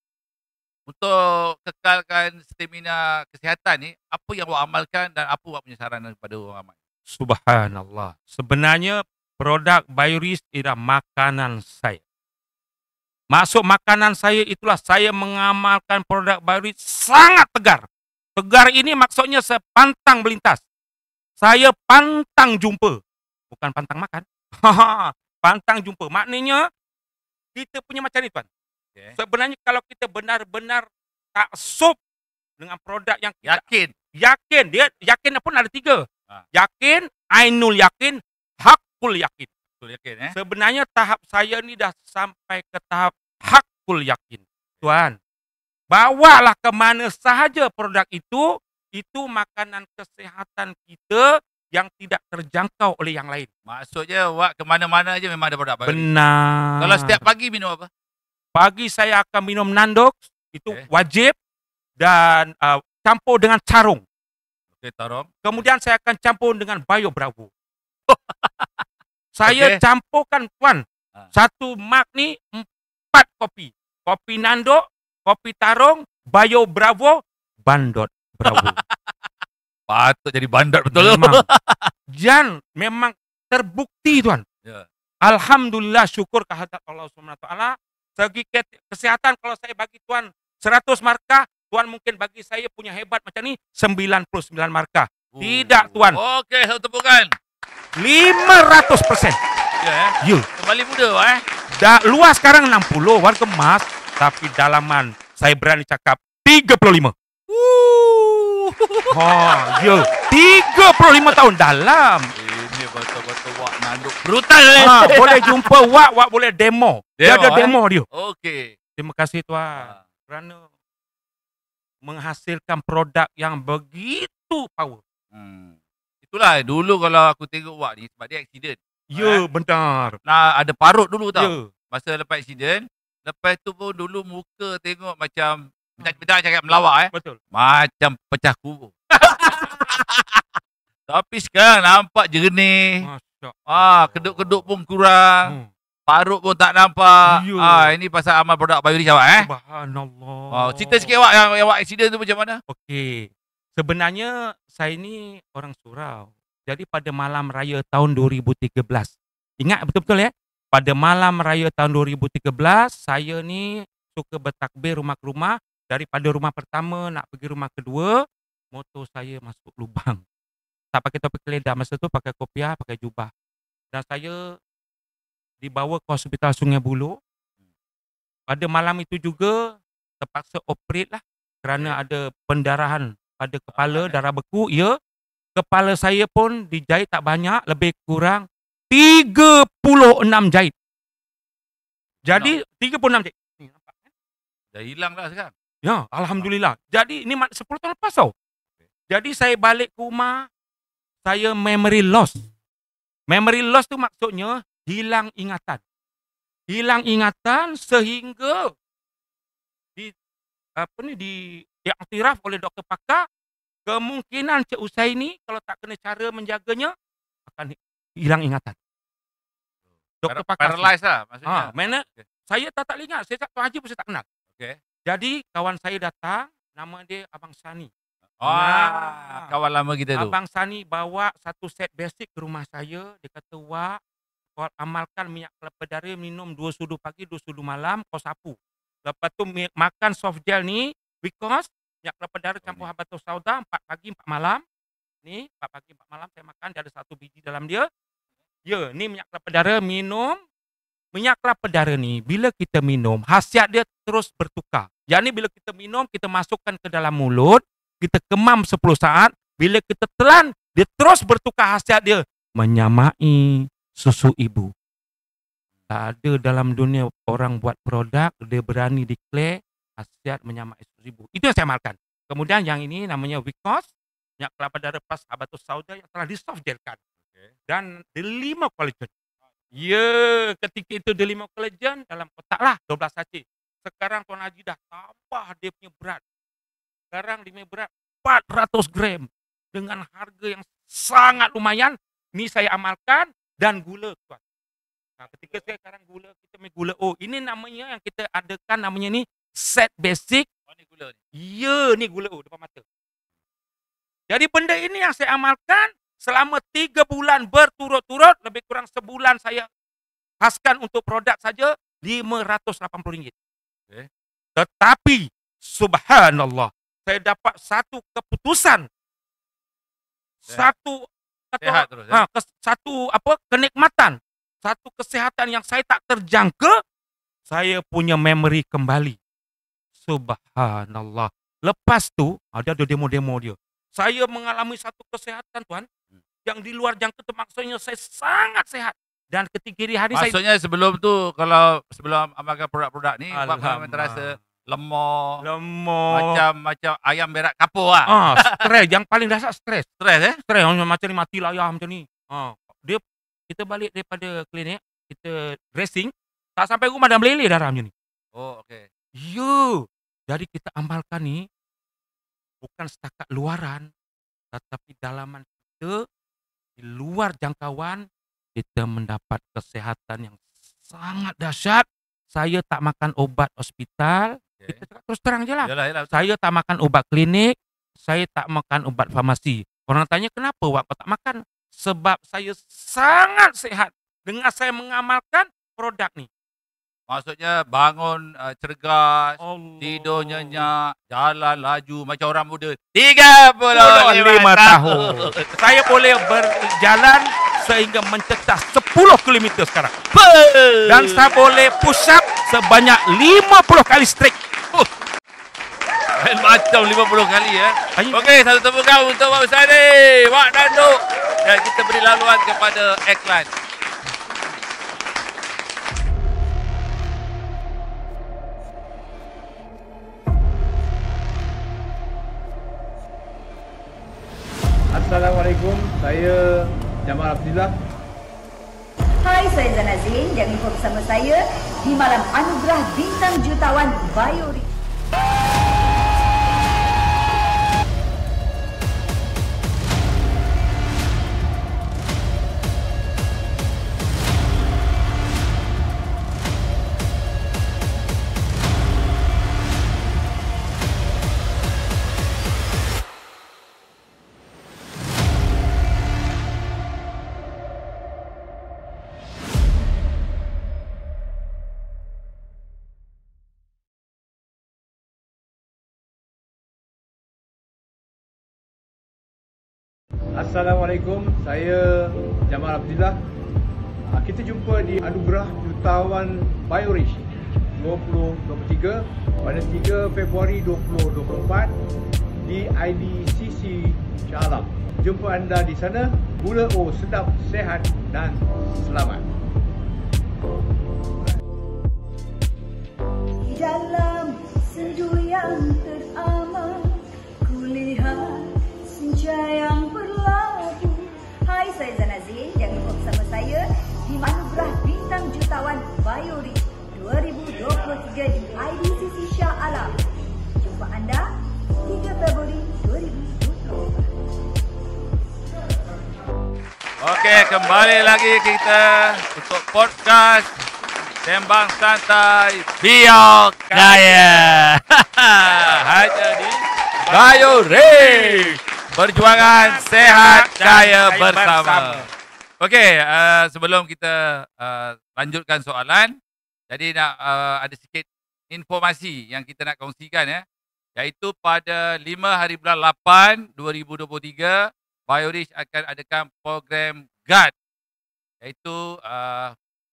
untuk kekalkan stamina kesihatan ni, apa yang awak amalkan dan apa awak punya saran kepada orang ramai? Subhanallah. Sebenarnya produk Bayorit ialah makanan saya. Masuk makanan saya itulah saya mengamalkan produk Bayorit sangat tegar. Tegar ini maksudnya sepantang melintas. Saya pantang jumpa. Bukan pantang makan. Pantang jumpa. Maknanya kita punya macam ni tuan. Okay. Sebenarnya kalau kita benar-benar taksub dengan produk yang yakin. Dia yakin pun ada 3. Yakin, ainul yakin, hakul yakin. Sebenarnya tahap saya ni dah sampai ke tahap hakul yakin. Tuan, bawalah ke mana sahaja produk itu makanan kesehatan kita yang tidak terjangkau oleh yang lain. Maksudnya awak ke mana-mana aja memang ada produk Bayorit. Benar. Kalau setiap pagi minum apa? Pagi saya akan minum Nandox, itu wajib, dan campur dengan Carung. Okey, Tarong. Kemudian saya akan campur dengan Bayo Bravo. Saya campurkan tuan, satu mug ni 4 kopi. Kopi Nando, kopi Tarong, Bayo Bravo, Bandot Bravo. Patut jadi bandot betul. Memang. Jan, memang terbukti tuan. Ya. Alhamdulillah, syukur kehadirat Allah SWT. Segi kesehatan kalau saya bagi tuan 100 markah, tuan mungkin bagi saya punya hebat macam ni 99 markah. Tidak tuan. Okey, satu tepukan. 500%. Ya. Kembali muda Luas sekarang 60, warga emas, tapi dalaman saya berani cakap 35. Ya. 35 tahun dalam. Ini betul-betul Wak Nanduk brutal. Boleh jumpa Wak boleh demo. Dia ada demo dia. Okey. Terima kasih tuan kerana menghasilkan produk yang begitu power. Itulah dulu kalau aku tengok Wak ni sebab dia accident. Ya, benar. Ada parut dulu tau. Ya. Masa lepas accident, lepas tu pun dulu muka tengok macam bentar cakap melawak Betul. Macam pecah kubur. Tapi sekarang nampak jernih. Kedut-kedut pun kurang. Parut pun tak nampak. Ini pasal amal produk Bayorit awak Subhanallah. Cerita sikit awak yang awak accident tu macam mana? Okey. Sebenarnya saya ni orang surau. Jadi pada malam raya tahun 2013. Ingat betul-betul Pada malam raya tahun 2013, saya ni suka bertakbir rumah ke rumah. Daripada rumah pertama nak pergi rumah kedua, motor saya masuk lubang. tak pakai topi keledar. Masa tu pakai kopiah, pakai jubah. Dan saya dibawa ke hospital Sungai Buloh. Pada malam itu juga terpaksa operate lah kerana ada pendarahan pada kepala, darah beku. Ya, kepala saya pun dijahit tak banyak, lebih kurang 36 jahit. Jadi 36 jahit. Ni nampak kan? Dah hilang dah sekarang. Ya, alhamdulillah. Jadi ni 10 tahun lepas tau. Jadi saya balik ke rumah, saya memory loss. Memory loss tu maksudnya hilang ingatan. Hilang ingatan sehingga diiktiraf oleh doktor pakar, kemungkinan Cik Usaini kalau tak kena cara menjaganya akan hilang ingatan. Doktor pakar Paralyzed lah maksudnya. mana saya tak ingat, saya Tuan Haji pun saya tak kenal. Okey. Jadi kawan saya datang, nama dia Abang Sani. Kawan lama kita tu. Abang Sani bawa satu set basic ke rumah saya. Dia kata, Wak, kau amalkan minyak kelapa darah, minum 2 sudu pagi, 2 sudu malam, kau sapu. Lepas tu makan soft gel ni, because minyak kelapa darah campur habatus sauda, 4 pagi, 4 malam. Ni, 4 pagi, 4 malam saya makan, dia ada 1 biji dalam dia. Ya, ni minyak kelapa darah, minum. Minyak kelapa darah ni, bila kita minum, khasiat dia terus bertukar. Yang ni bila kita minum, kita masukkan ke dalam mulut, kita kemam 10 saat, bila kita telan, dia terus bertukar khasiat dia. Menyamai susu ibu. Tak ada dalam dunia orang buat produk, dia berani declare khasiat menyamai susu ibu. Itu yang saya amalkan. Kemudian yang ini namanya Vicos, minyak kelapa darah plus habatus sauda yang telah di-soft gelkan. Dan D5 collagen. Ya, ketika itu D5 collagen dalam kotak lah, 12 sachet. Sekarang Tuan Haji dah tambah dia punya berat. Sekarang dia punya berat 400 gram. Dengan harga yang sangat lumayan. Ni saya amalkan dan gula. Tuan. Nah, ketika saya sekarang gula, kita punya gula. Oh, ini namanya yang kita adakan namanya ni set basic. Oh, ni gula ni. Ya, ni gula depan mata. Jadi benda ini yang saya amalkan selama 3 bulan berturut-turut, lebih kurang sebulan saya khaskan untuk produk saja RM580. Okay. Tetapi subhanallah, saya dapat satu keputusan. Satu Sehat terus, ya? satu kenikmatan, satu kesihatan yang saya tak terjangka, saya punya memory kembali. Subhanallah. Lepas tu ada demo-demo dia. Saya mengalami satu kesehatan, Tuan, yang di luar jangka, maksudnya saya sangat sehat. Dan ketika hari maksudnya sebelum tu, sebelum amalkan produk-produk ni, memang terasa lemah, macam ayam berak kapur lah. Stres, yang paling dasar stres. Stres Stres, macam ni mati layar macam ni. Kita balik daripada klinik, kita dressing, tak sampai rumah dah meleleh darah macam ni. Oh, okey. Ya, jadi kita amalkan ni, bukan setakat luaran, tetapi dalaman kita, di luar jangkauan, kita mendapat kesehatan yang sangat dahsyat. Saya tak makan obat hospital. Okay. Kita cakap terus terang je lah. Yalah, saya tak makan obat klinik. Saya tak makan obat farmasi. Orang tanya, kenapa Wak kau tak makan? Sebab saya sangat sehat dengan saya mengamalkan produk ni. Maksudnya bangun cergas, tidur nyenyak, jalan laju macam orang muda. 35 tahun. Saya boleh berjalan sehingga mencecah 10 km sekarang. Dan saya boleh push up sebanyak 50 kali straight. Macam 50 kali ya. Okey, satu tepukan untuk Wak Usaini, Wak Danduk. Dan kita beri laluan kepada iklan. Assalamualaikum, saya Jamal Abdillah. Hai, saya Zanazin. Jangan lupa bersama saya di Malam Anugerah Bintang Jutawan Biorich. Assalamualaikum, saya Jamal Abdillah. Kita jumpa di Anugerah Jutawan BioRich 2023 pada 3 Februari 2024 di IDCC Shah Alam. Jumpa anda di sana. Gula O sedap, sehat dan selamat. Di dalam sejuk yang teramat, kulihat senja yang berlabuh. Hai, saya Zanazin. Jangan lupa bersama saya di Anugerah Bintang Jutawan BioRich 2023 di IDCC Shah Alam. Jumpa anda 3 Februari 2024. Okey, kembali lagi kita untuk podcast Sembang Santai Biar Kaya. Hanya di BioRich. Perjuangan sehat kaya bersama. Okey, sebelum kita lanjutkan soalan, jadi nak ada sikit informasi yang kita nak kongsikan ya. Iaitu pada 5 hari bulan 8 2023, BioRich akan adakan program GAD, iaitu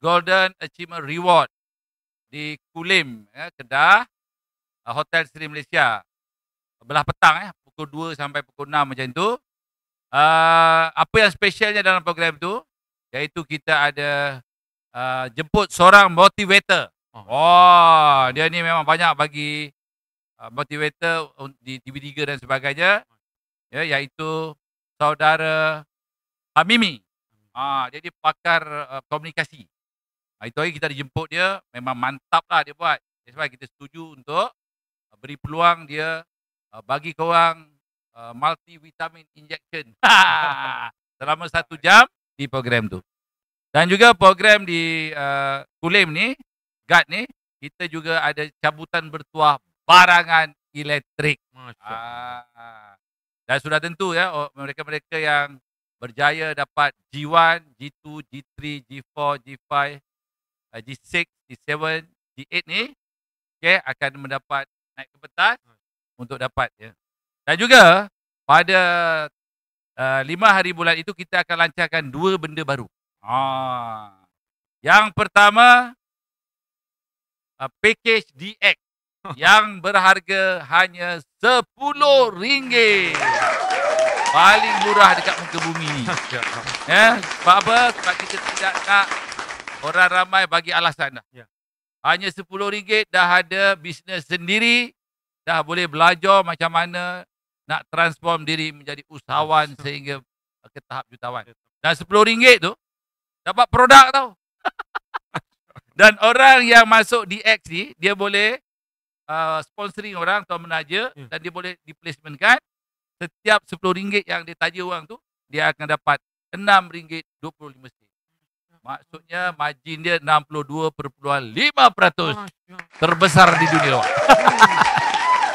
Golden Achievement Reward di Kulim, Kedah, Hotel Seri Malaysia. Belah petang pukul 2 sampai pukul 6 macam tu. Apa yang spesialnya dalam program tu, iaitu kita ada jemput seorang motivator. Dia ni memang banyak bagi motivator di TV3 dan sebagainya, ya, iaitu saudara Hamimi. Dia pakar komunikasi. Itu hari kita dijemput dia, memang mantap lah dia buat. Sebab kita setuju untuk beri peluang dia bagi korang multivitamin injection selama 1 jam di program tu. Dan juga program di Kulim ni, GAD ni, kita juga ada cabutan bertuah barangan elektrik. Dan sudah tentu ya, mereka-mereka yang berjaya dapat G1, G2, G3, G4, G5, G6, G7, G8 ni, okay, akan mendapat naik ke pentas untuk dapat ya. Dan juga pada 5 hari bulan itu kita akan lancarkan 2 benda baru. Yang pertama, package DX yang berharga hanya RM10. Paling murah dekat muka bumi ni. Ya, sebab apa? Sebab kita tidak nak orang ramai bagi alasan dah. Hanya RM10 dah ada bisnes sendiri, dah boleh belajar macam mana nak transform diri menjadi usahawan sehingga ke tahap jutawan. Dan RM10 tu dapat produk tau. Dan orang yang masuk DX ni, dia boleh sponsoring orang atau menaja, dan dia boleh diplacementkan. Setiap RM10 yang dia taja orang tu, dia akan dapat RM6.25. Maksudnya margin dia 62.5%. Terbesar di dunia.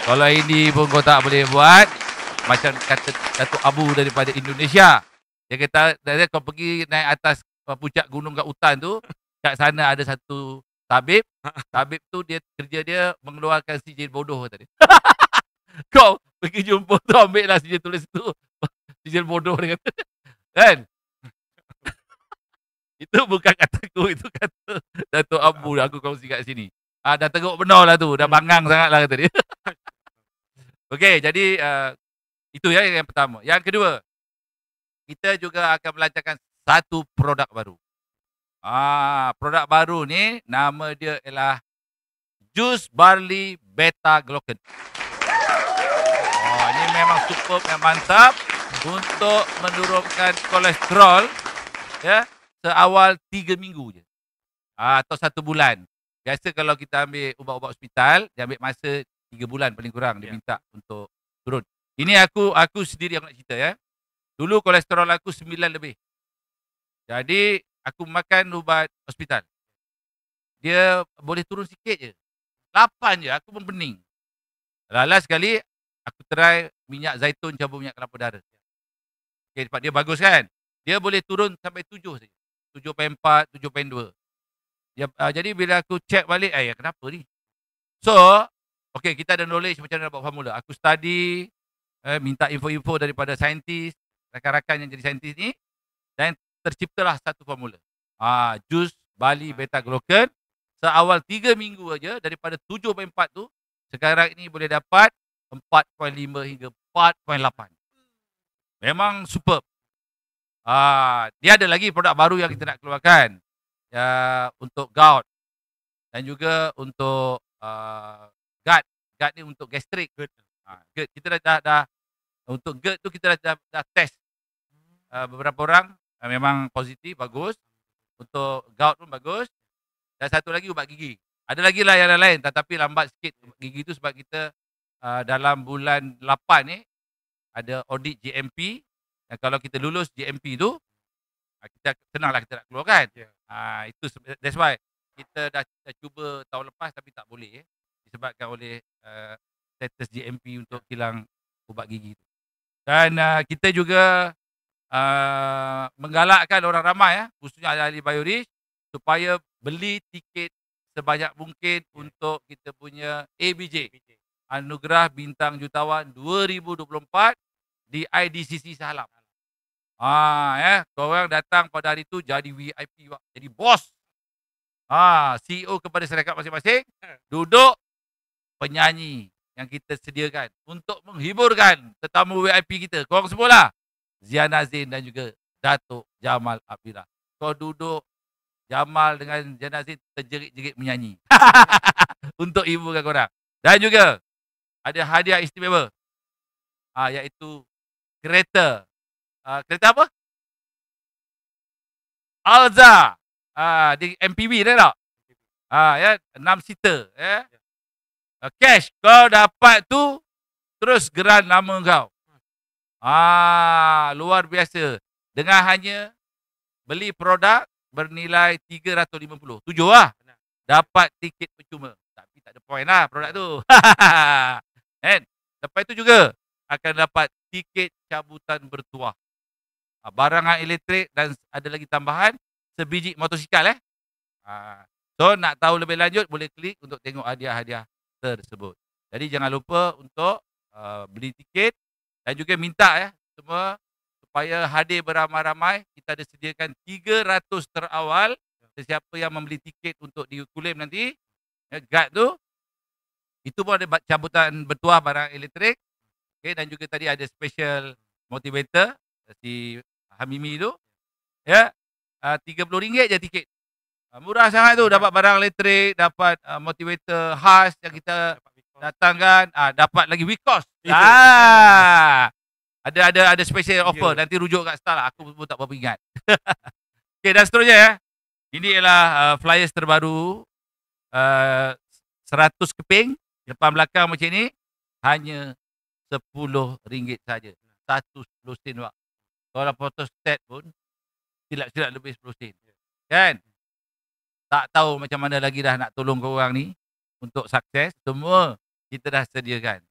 Kalau ini pun kau tak boleh buat, macam kata Datuk Abu daripada Indonesia. Dia kata, kau pergi naik atas puncak gunung kat hutan tu, kat sana ada satu tabib. Tabib tu kerja dia mengeluarkan sijil bodoh tadi. Kau pergi jumpa tu, ambil lah sijil tulis tu. Sijil bodoh dia kata. Kan? Itu bukan kataku, itu kata Datuk Abu aku kongsi kat sini. Dah teruk benar lah tu, dah bangang sangat lah kata dia. Okey, jadi itu ya yang pertama. Yang kedua, kita juga akan melancarkan satu produk baru. Produk baru ni nama dia ialah Jus Barley Beta Glucan. Ini memang superb dan mantap untuk menurunkan kolesterol ya, seawal 3 minggu je. Atau 1 bulan. Biasa kalau kita ambil ubat-ubat hospital, dia ambil masa 3 bulan paling kurang dia minta untuk turun. Ini aku sendiri aku nak cerita ya. Dulu kolesterol aku 9 lebih. Jadi aku makan ubat hospital. Dia boleh turun sikit je. 8 je, aku pun pening. Last sekali aku try minyak zaitun campur minyak kelapa darah. Okay, sebab dia bagus kan. Dia boleh turun sampai 7 saja. 7.4, 7.2. Jadi bila aku check balik, kenapa ni? So, okay, kita ada knowledge macam mana nak buat formula. Aku study, minta info-info daripada saintis. rakan-rakan yang jadi saintis ni, dan terciptalah satu formula. Jus Bali Beta Glucan seawal 3 minggu aja daripada 7.4 tu, sekarang ini boleh dapat 4.5 hingga 4.8. Memang superb. Dia ada lagi produk baru yang kita nak keluarkan untuk gout dan juga untuk GERD. GERD ni untuk gastrik. GERD kita dah untuk GERD tu kita dah test beberapa orang, memang positif, bagus. Untuk gout pun bagus. Dan satu lagi ubat gigi. Ada lagi lah yang lain, tetapi lambat sikit ubat gigi tu sebab kita dalam bulan 8 ni ada audit GMP. Dan kalau kita lulus GMP tu, kita senanglah kita nak keluarkan. Itu that's why kita dah cuba tahun lepas tapi tak boleh disebabkan oleh status GMP untuk kilang ubat gigi tu. Dan kita juga menggalakkan orang ramai khususnya ahli Biorich supaya beli tiket sebanyak mungkin untuk kita punya ABJ, Anugerah Bintang Jutawan 2024 di IDCC Shah Alam. Korang datang pada hari tu jadi VIP, jadi bos. CEO kepada syarikat masing-masing, duduk penyanyi yang kita sediakan untuk menghiburkan tetamu VIP kita. Korang semualah. Ziana Zain dan juga Datuk Jamal Abdillah. Kau duduk, Jamal dengan Ziana Zain terjerit-jerit menyanyi. Untuk hiburkan korang. Dan juga ada hadiah istimewa. Iaitu kereta. Kereta apa? Alza. Di MPV dah tak? 6 seater. Cash. Kau dapat tu, terus geran nama kau. Luar biasa. Dengan hanya beli produk bernilai 350. 7 lah. Dapat tiket percuma. Tapi tak ada point lah produk tu. And lepas itu juga akan dapat tiket cabutan bertuah. Barangan elektrik dan ada lagi tambahan sebiji motosikal. So nak tahu lebih lanjut boleh klik untuk tengok hadiah-hadiah tersebut. Jadi jangan lupa untuk beli tiket dan juga minta semua supaya hadir beramai-ramai. Kita ada sediakan 300 terawal. Sesiapa yang membeli tiket untuk diklaim nanti, guard tu, itu pun ada cabutan bertuah barang elektrik. Okay, dan juga tadi ada special motivator si Hamimi tu. RM30 je tiket. Murah sangat tu, dapat barang elektrik, dapat motivator khas yang kita datangkan, dapat lagi week cost. Ada special offer. Nanti rujuk kat style lah. Aku pun tak berapa ingat. Okay, dan seterusnya ini ialah flyers terbaru. 100 keping depan belakang macam ni, hanya RM10 saja. 10 sen wak. Kalau photostat pun silap-silap lebih 10 sen. Kan? Tak tahu macam mana lagi dah nak tolong korang ni untuk sukses. Semua kita dah sediakan.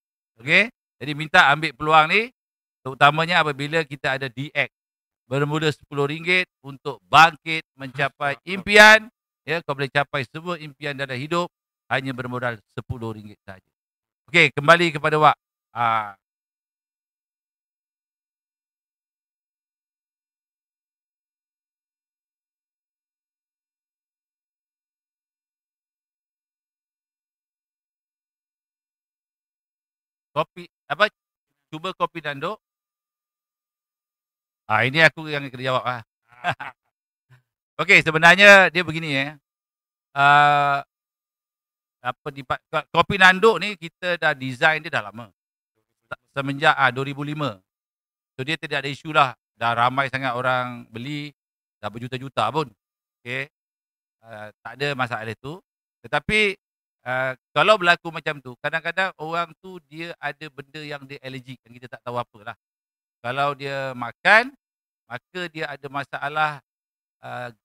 Okey? Jadi minta ambil peluang ni, terutamanya apabila kita ada DX. Bermula RM10 untuk bangkit mencapai impian. Kau boleh capai semua impian dalam hidup hanya bermodal RM10 saja. Okey, kembali kepada Wak. Kopi apa? Cuba kopi Nando. Ini aku yang kena jawab Okey, sebenarnya dia begini kopi Nando ni kita dah design dia dah lama. Semenjak 2005. So dia tidak ada isu lah. Dah ramai sangat orang beli, dah berjuta-juta pun. Okey. Tak ada masalah itu. Tetapi kalau berlaku macam tu, kadang-kadang orang tu dia ada benda yang dia allergic yang kita tak tahu apalah. Kalau dia makan, maka dia ada masalah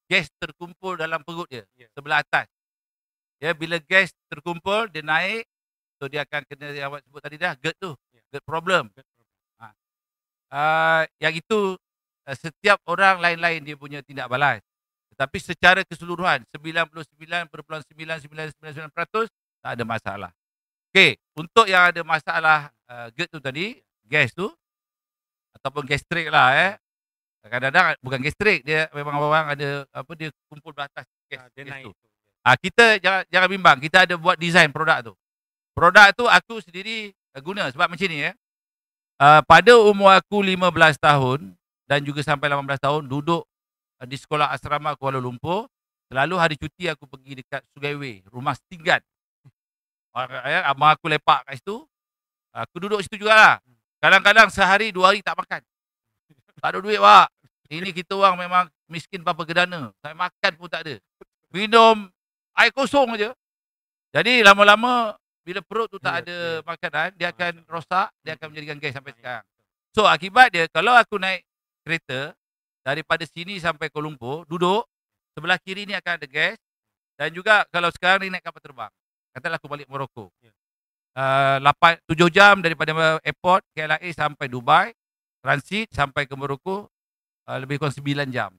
gas terkumpul dalam perut dia, sebelah atas. Bila gas terkumpul, dia naik, so dia akan kena yang awak sebut tadi dah, GERD tu, GERD problem. Yang itu setiap orang lain-lain dia punya tindak balas. Tetapi secara keseluruhan 99.999% tak ada masalah. Okey, untuk yang ada masalah GERD tu tadi, gas tu, ataupun gastrik lah. Kadang-kadang bukan gastrik, dia memang orang ada dia kumpul batas gas, Dia gas naik tu. tu. Kita jangan bimbang, kita ada buat design produk tu. Produk tu aku sendiri guna sebab macam ni pada umur aku 15 tahun dan juga sampai 18 tahun duduk di sekolah asrama Kuala Lumpur, selalu hari cuti aku pergi dekat Sugaiway, rumah setinggan. Abang aku lepak kat situ. Aku duduk situ jugalah. Kadang-kadang sehari 2 hari tak makan. Tak ada duit, Pak. Ini kita orang memang miskin papa gedana. Saya makan pun tak ada. Minum air kosong aja. Jadi lama-lama bila perut tu tak ada makanan, dia akan rosak, dia akan menjadikan gas sampai sekarang. So akibat dia, kalau aku naik kereta daripada sini sampai Kuala Lumpur, duduk, sebelah kiri ni akan ada gas. Dan juga kalau sekarang ni naik kapal terbang. Katalah aku balik Morocco. 7 jam daripada airport KLIA sampai Dubai, transit sampai ke Morocco lebih kurang 9 jam.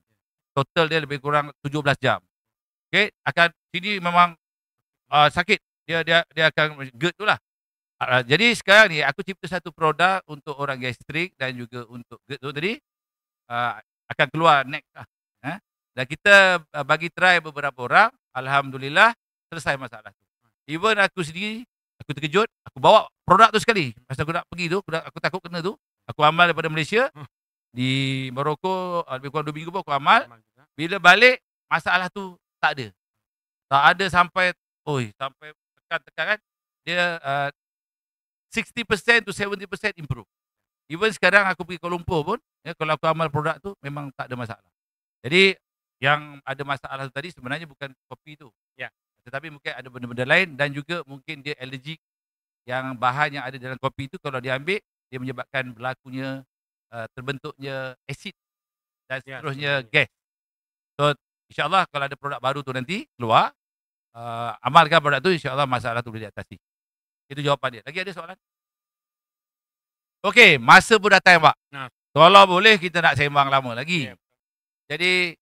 Total dia lebih kurang 17 jam. Okey, akan sini memang sakit. Dia akan GERD tu lah. Jadi sekarang ni aku cipta satu produk untuk orang gastrik dan juga untuk GERD tu tadi akan keluar next lah. Dan kita bagi try beberapa orang, alhamdulillah selesai masalah tu. Even aku sendiri, aku terkejut, aku bawa produk tu sekali. Masa aku nak pergi tu, aku takut kena tu. Aku amal daripada Malaysia, di Morocco lebih kurang 2 minggu pun aku amal. Bila balik, masalah tu tak ada. Tak ada sampai tekan-tekan kan. Dia 60% to 70% improve. Even sekarang aku pergi Kuala Lumpur pun, kalau aku amal produk tu, memang tak ada masalah. Jadi, yang ada masalah tu tadi sebenarnya bukan kopi tu. Ya. Tetapi mungkin ada benda-benda lain dan juga mungkin dia allergic yang bahan yang ada dalam kopi itu kalau diambil dia menyebabkan berlakunya terbentuknya asid dan seterusnya gas. So insyaAllah kalau ada produk baru tu nanti keluar, amalkan produk tu, insyaAllah masalah tu boleh diatasi. Itu jawapan dia. Lagi ada soalan? Okey, masa pun datang, Pak. Kalau boleh kita nak sembang lama lagi. Jadi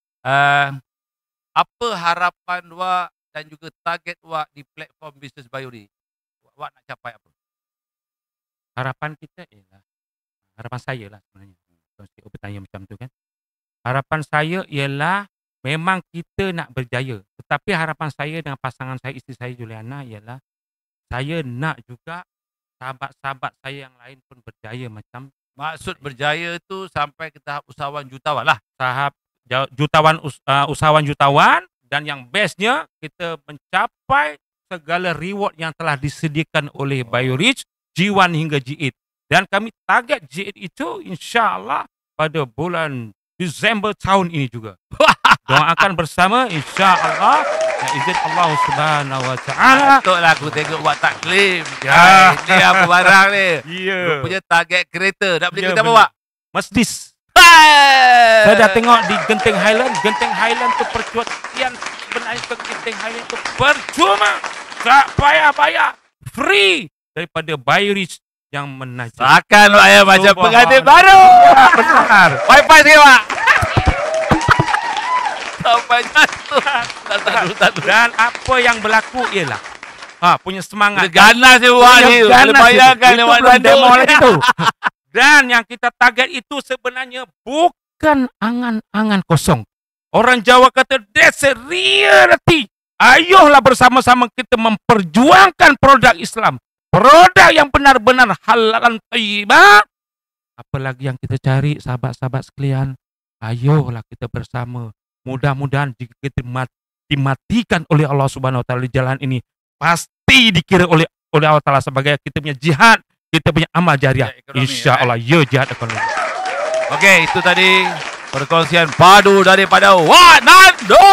apa harapan Wak dan juga target Wak di platform bisnes Biorich? Wak nak capai apa? Harapan kita ialah, harapan saya lah sebenarnya. Kalau bertanya macam tu kan. Harapan saya ialah memang kita nak berjaya. Tetapi harapan saya dengan pasangan saya, isteri saya Juliana ialah saya nak juga sahabat-sahabat saya yang lain pun berjaya macam. Maksud berjaya tu sampai ke tahap usahawan jutawan lah. Tahap usahawan jutawan, dan yang bestnya kita mencapai segala reward yang telah disediakan oleh Biorich G1 hingga G8, dan kami target G8 itu insya-Allah pada bulan Disember tahun ini juga. Doakan bersama insya-Allah dengan izin Allah Subhanahu Wa Taala. Patutlah aku tengok Wak tak claim. Ini apa barang ni? Ya. Punya target kereta. Nak beli Ya, kereta apa, benar. Wak? Mercedes. Saya dah tengok di Genting Highland. Genting Highland tu percuatian sebenarnya ke Genting Highland tu percuma. Tak payah bayar. Free daripada Biorich yang menaja. Takkan Wak ya macam pengantin baru. Benar. Wi-Fi sikit, Wak. Sampai jatuh. Tak. Dan apa yang berlaku ialah punya semangat. Dia ganas dia Wak ni. Boleh bayangkan dia Wak bulan demo duduk. lagi tu. Dan yang kita target itu sebenarnya bukan angan-angan kosong. Orang Jawa kata that's a reality. Ayolah bersama-sama kita memperjuangkan produk Islam. Produk yang benar-benar halal dan thayyibah. Apalagi yang kita cari, sahabat-sahabat sekalian. Ayolah kita bersama. Mudah-mudahan jika kita dimatikan oleh Allah Subhanahu Wa Taala di jalan ini, pasti dikira oleh Allah Taala sebagai kita punya jihad, kita punya amal jariah. Insya-Allah ya jihad ekonomi. Okey, itu tadi perkongsian padu daripada Wak Nando.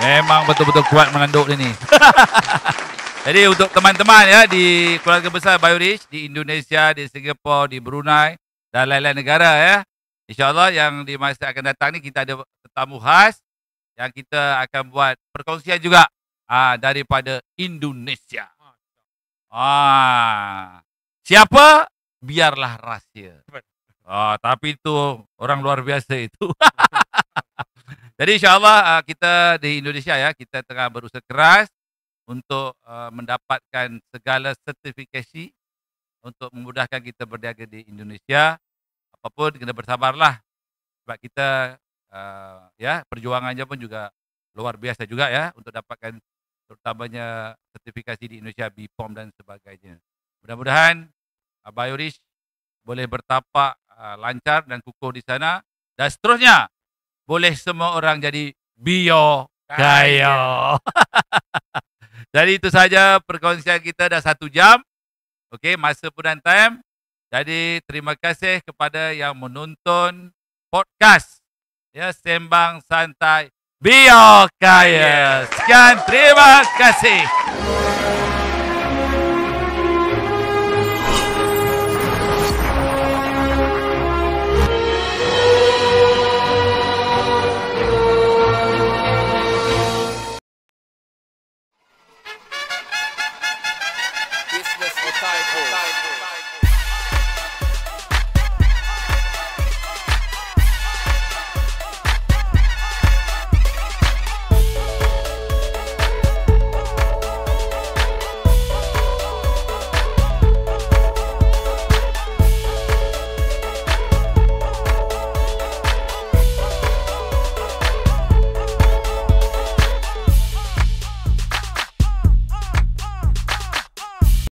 Memang betul-betul kuat menanduk dia ni. Jadi untuk teman-teman ya di keluarga besar Biorich di Indonesia, di Singapura, di Brunei dan lain-lain negara ya. InsyaAllah yang di masa akan datang ni kita ada tetamu khas yang kita akan buat perkongsian juga daripada Indonesia. Siapa? Biarlah rahsia. Tapi itu orang luar biasa itu. Jadi insyaAllah kita di Indonesia ya, kita tengah berusaha keras untuk mendapatkan segala sertifikasi untuk memudahkan kita berniaga di Indonesia. Apapun kena bersabarlah. Sebab kita perjuangannya pun juga luar biasa juga ya untuk dapatkan terutamanya sertifikasi di Indonesia, BPOM dan sebagainya. Mudah-mudahan Biorich boleh bertapak lancar dan kukuh di sana, dan seterusnya boleh semua orang jadi bio kaya. Jadi itu saja perkongsian kita, dah 1 jam. Okey, masa pun dan time. Jadi terima kasih kepada yang menonton podcast Sembang Santai Bio Kaya. Sekian, terima kasih.